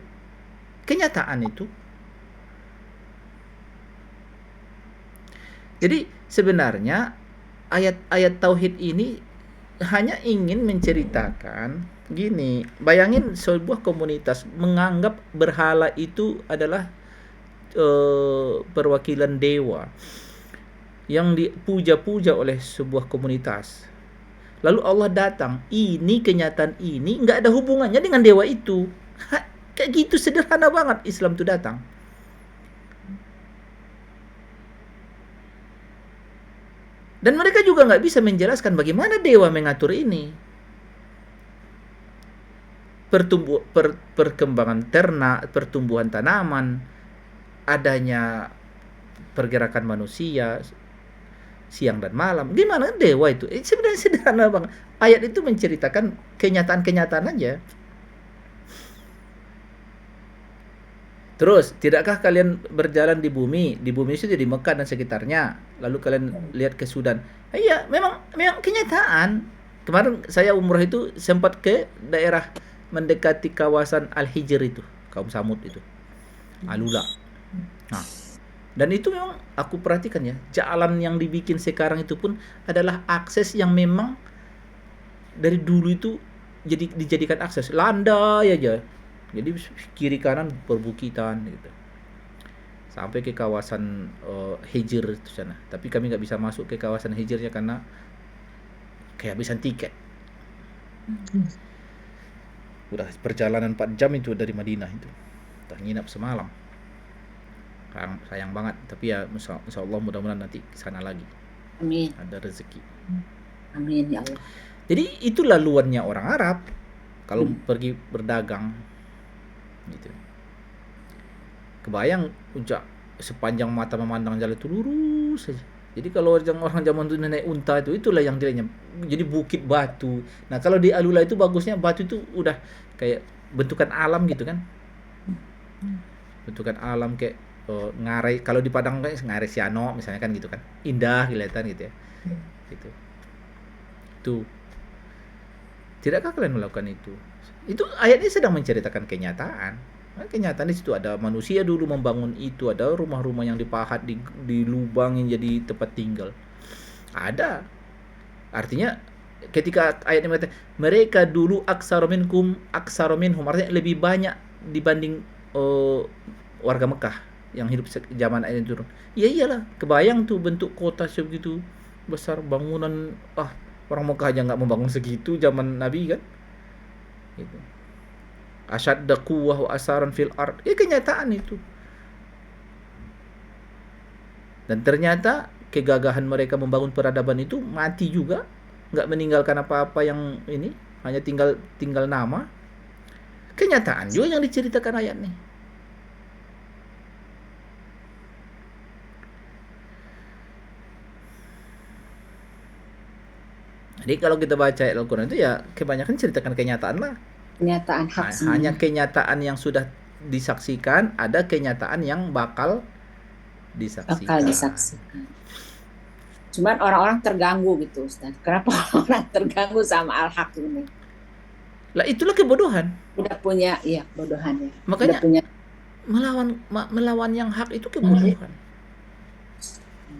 Kenyataan itu. Jadi sebenarnya ayat-ayat tauhid ini hanya ingin menceritakan gini. Bayangin sebuah komunitas menganggap berhala itu adalah perwakilan dewa yang dipuja-puja oleh sebuah komunitas. Lalu Allah datang, ini kenyataan ini nggak ada hubungannya dengan dewa itu. Kayak gitu, sederhana banget Islam itu datang. Dan mereka juga nggak bisa menjelaskan bagaimana dewa mengatur ini. Perkembangan ternak, pertumbuhan tanaman, adanya pergerakan manusia siang dan malam. Gimana dewa itu? Sebenarnya sederhana banget. Ayat itu menceritakan kenyataan-kenyataan aja. Terus, tidakkah kalian berjalan di bumi? Di bumi itu di Mekah dan sekitarnya. Lalu kalian lihat ke Sudan. Iya, memang kenyataan. Kemarin saya umrah itu sempat ke daerah mendekati kawasan Al-Hijr itu, kaum Samud itu. Alula. Nah, dan itu memang aku perhatikan ya, jalan yang dibikin sekarang itu pun adalah akses yang memang dari dulu itu jadi dijadikan akses. Landai aja. Jadi kiri kanan perbukitan gitu. Sampai ke kawasan Hijr itu sana. Tapi kami nggak bisa masuk ke kawasan Hijrnya karena kehabisan tiket. Udah perjalanan 4 jam itu dari Madinah itu. Udah nginap semalam. Sayang banget, tapi ya insya Allah mudah-mudahan nanti kesana lagi. Amin. Ada rezeki. Amin ya Allah. Jadi itu laluannya orang Arab kalau pergi berdagang gitu. Kebayang puncak sepanjang mata memandang jalan itu lurus saja. Jadi kalau orang zaman itu naik unta itulah yang dilihatnya. Jadi bukit batu. Nah kalau di Alula itu bagusnya batu itu udah kayak bentukan alam gitu kan. Bentukan alam kayak ngarai. Kalau di Padang kan ngarai Siano misalnya kan gitu kan. Indah kelihatan gitu ya. Gitu. Tuh. Tidakkah kalian melakukan itu? Itu ayatnya sedang menceritakan kenyataan. Kenyataan di situ ada manusia dulu membangun itu, ada rumah-rumah yang dipahat, dilubangin jadi tempat tinggal. Ada. Artinya ketika ayatnya mengatakan mereka dulu aksaru minhum, artinya lebih banyak dibanding warga Mekah yang hidup zaman ayat turun. Ya iyalah, kebayang tuh bentuk kota sebegitu besar, bangunan orang Mekah aja nggak membangun segitu zaman Nabi kan. Gitu. Asyadda quwwah wa asaran fil ard. Ya kenyataan itu. Dan ternyata kegagahan mereka membangun peradaban itu mati juga, nggak meninggalkan apa-apa yang ini, hanya tinggal nama. Kenyataan juga yang diceritakan ayat nih. Jadi kalau kita baca ayat Al-Quran itu ya kebanyakan ceritakan kenyataan lah. Kenyataan hak semua. Hanya kenyataan yang sudah disaksikan, ada kenyataan yang bakal disaksikan. Cuman orang-orang terganggu gitu, Ustaz. Kenapa orang terganggu sama al-haq ini? Lah itulah kebodohan. Udah punya, iya bodohannya. Makanya udah punya melawan yang hak itu kebodohan.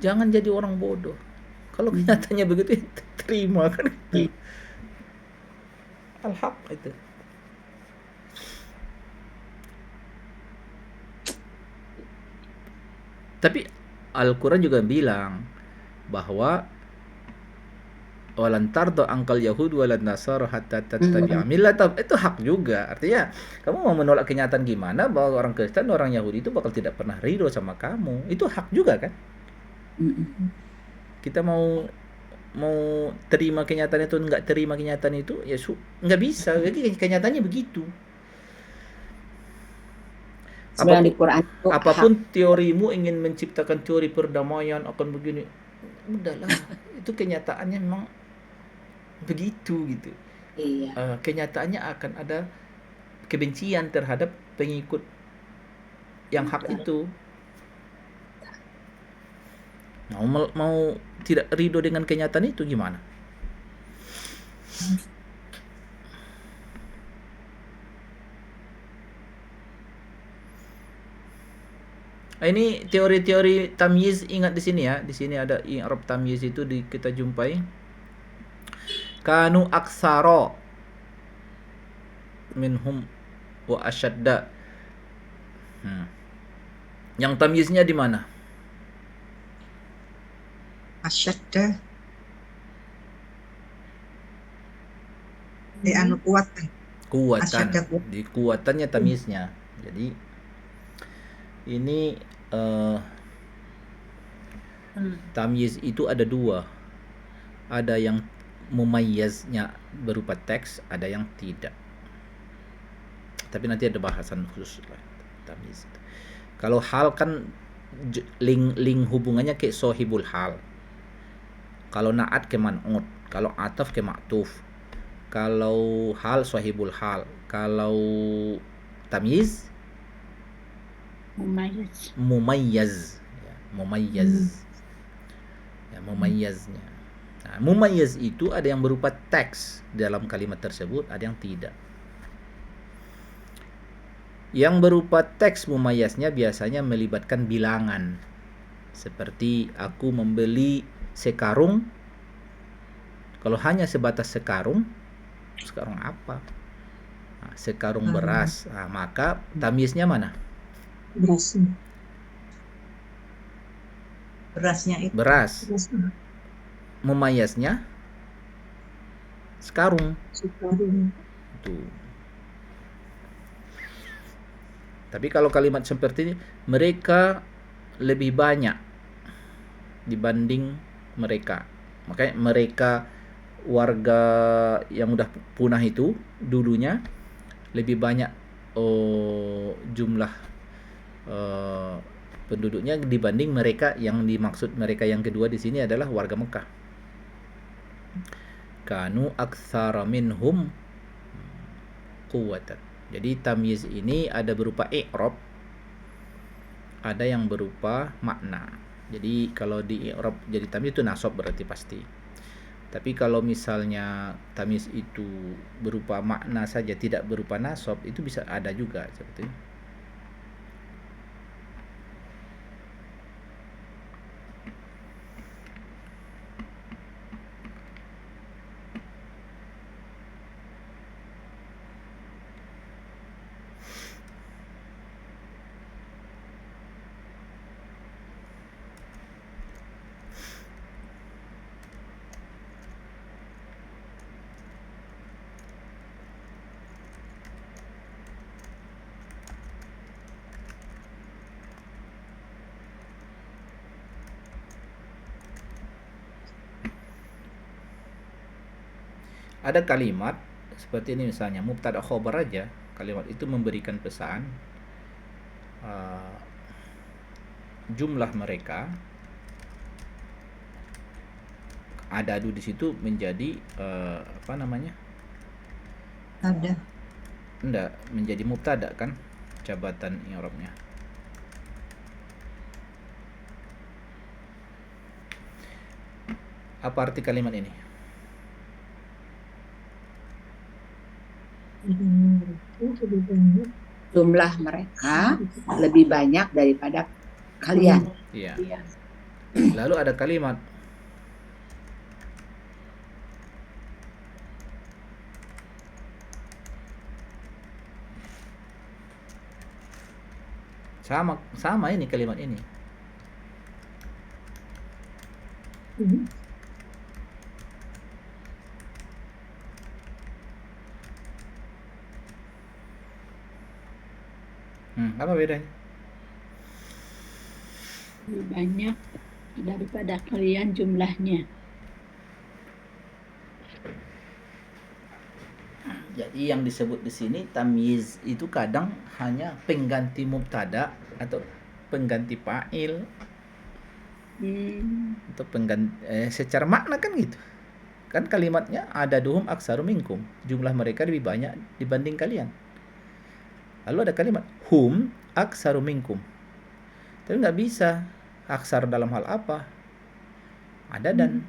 Jangan jadi orang bodoh. Kalau kenyataannya begitu, terima kan. Al-haq itu. Tapi Al-Quran juga bilang bahwa walan tardo angkal Yahud walan Nasara hatta tattabi'a millatahum. Itu hak juga. Artinya kamu mau menolak kenyataan gimana bahwa orang Kristen, orang Yahudi itu bakal tidak pernah ridho sama kamu. Itu hak juga kan? Kita mau terima kenyataan itu, nggak terima kenyataan itu, ya nggak bisa. Jadi kenyataannya begitu. Apapun teorimu ingin menciptakan teori perdamaian akan begini, udahlah. Itu kenyataannya memang begitu gitu. Iya. Kenyataannya akan ada kebencian terhadap pengikut yang hak itu. Mau tidak ridho dengan kenyataan itu gimana? Ini teori-teori tamyiz, ingat di sini ya. Di sini ada i'rab tamyiz itu kita jumpai. Kanu aksara minhum wa asyadda. Yang tamyiznya di mana? Asyadda. Di anu kuatan. Di kuatannya tamyiznya. Jadi ini tamyiz itu ada dua. Ada yang mumayyaznya berupa teks, ada yang tidak. Tapi nanti ada bahasan khusus lah tamyiz. Kalau hal kan link hubungannya kayak sohibul hal. Kalau naat ke man'ut, kalau ataf ke ma'tuf, kalau hal sohibul hal, kalau tamyiz Mumayyiz. mumayyaz, ya, mumayyaz, ya, mumayyaznya. Nah, mumayyaz itu ada yang berupa teks dalam kalimat tersebut, ada yang tidak. Yang berupa teks mumayyaznya biasanya melibatkan bilangan. Seperti aku membeli sekarung. Kalau hanya sebatas sekarung apa? Nah, sekarung beras. Nah, maka tamyiznya mana? Berasnya itu. Beras. Mumayyaznya sekarung. Itu. Tapi kalau kalimat seperti ini, mereka lebih banyak dibanding mereka. Makanya mereka warga yang udah punah itu dulunya lebih banyak jumlah penduduknya dibanding mereka yang dimaksud mereka yang kedua di sini adalah warga Mekah. Kanu aktsara minhum quwwatan. Jadi tamyiz ini ada berupa i'rab, ada yang berupa makna. Jadi kalau di i'rab jadi tamyiz itu nasab berarti pasti. Tapi kalau misalnya tamyiz itu berupa makna saja tidak berupa nasab, itu bisa ada juga seperti itu. Ada kalimat seperti ini misalnya mubtada khobar aja, kalimat itu memberikan pesan jumlah mereka adadu di situ menjadi apa namanya? Ada. Enggak, menjadi mubtada kan jabatan i'rabnya. Apa arti kalimat ini? Jumlah mereka lebih banyak daripada kalian. Iya. Lalu ada kalimat sama ini kalimat ini. Apa bedanya? Lebih banyak daripada kalian jumlahnya. Jadi yang disebut di sini tamyiz itu kadang hanya pengganti mubtada atau pengganti fa'il atau pengganti secara makna kan gitu. Kan kalimatnya adaduhum aksaru minkum, jumlah mereka lebih banyak dibanding kalian. Lalu ada kalimat hum aksaru minkum. Tapi nggak bisa aksar dalam hal apa? Ada dan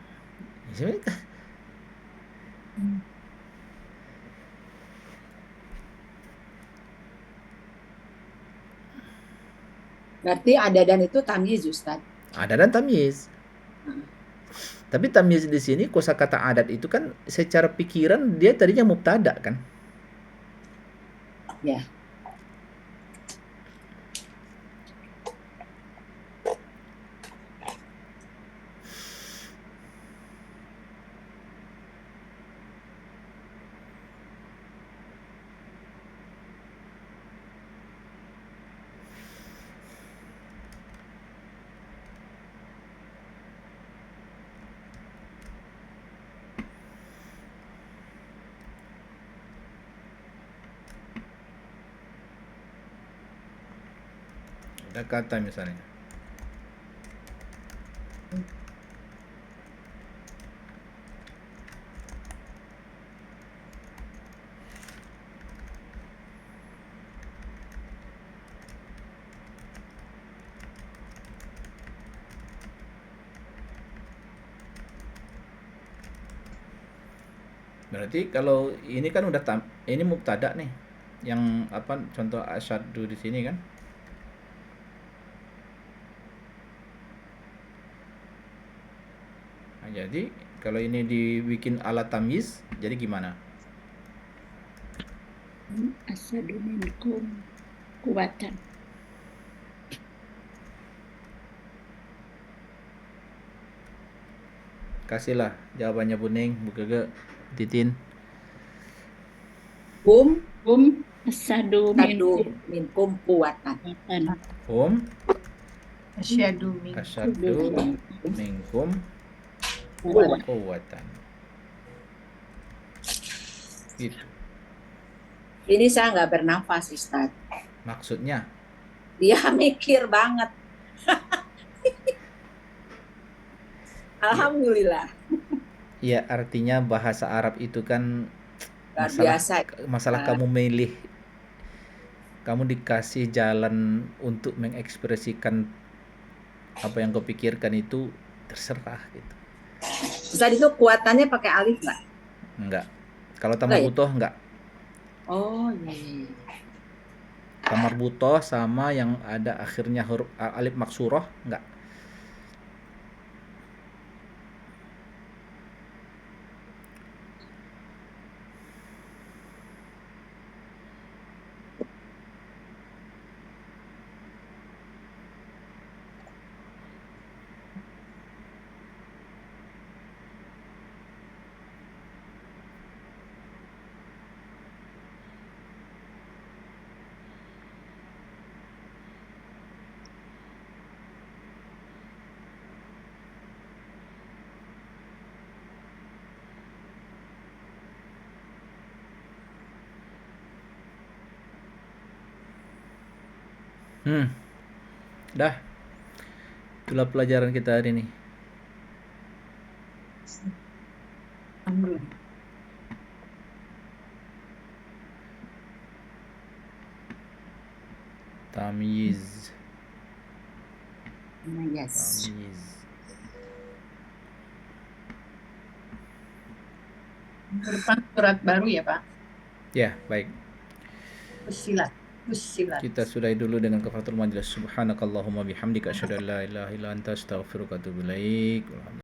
Berarti ada dan itu tamyiz, Ustaz. Ada dan tamyiz. Tapi tamyiz di sini kosakata adat itu kan secara pikiran dia tadinya mubtada kan? Ya. Ada kata misalnya Berarti kalau ini kan udah ini mubtada nih. Yang apa contoh asyaddu di sini kan? Nah, jadi kalau ini dibikin alat tamyiz, jadi gimana? Asyadu minkum kuwatan. Kasihlah jawabannya Bu Ning, Bu Gege, Titin. Hum Asyadu tadu minkum minkum kuwatan. kuwatan. Asyhadu minkum Asyaddu minkum Kuwatan. quwwatan. Gitu. Ini saya nggak bernafas, Ustaz. Maksudnya Dia mikir banget. Alhamdulillah. ya artinya bahasa Arab itu kan Luar biasa. masalah kamu milih, kamu dikasih jalan untuk mengekspresikan apa yang kau pikirkan itu terserah gitu. Ustaz, itu kuatannya pakai alif nggak? Enggak. Kalau tamar Enggak ya? butoh enggak. Oh iya. Tamar butoh sama yang ada akhirnya huruf alif maksuroh enggak. Dah. Itulah pelajaran kita hari ini. Alhamdulillah. Tamyiz. Yes. Tamyiz. Minggu depan surat baru ya Pak? Ya, baik. Fussilat. Kita sudahi dulu dengan kafaratul majlis. Subhanakallahumma bihamdika asyhadu an la ilaha illa anta astaghfiruka wa atubu ilaik.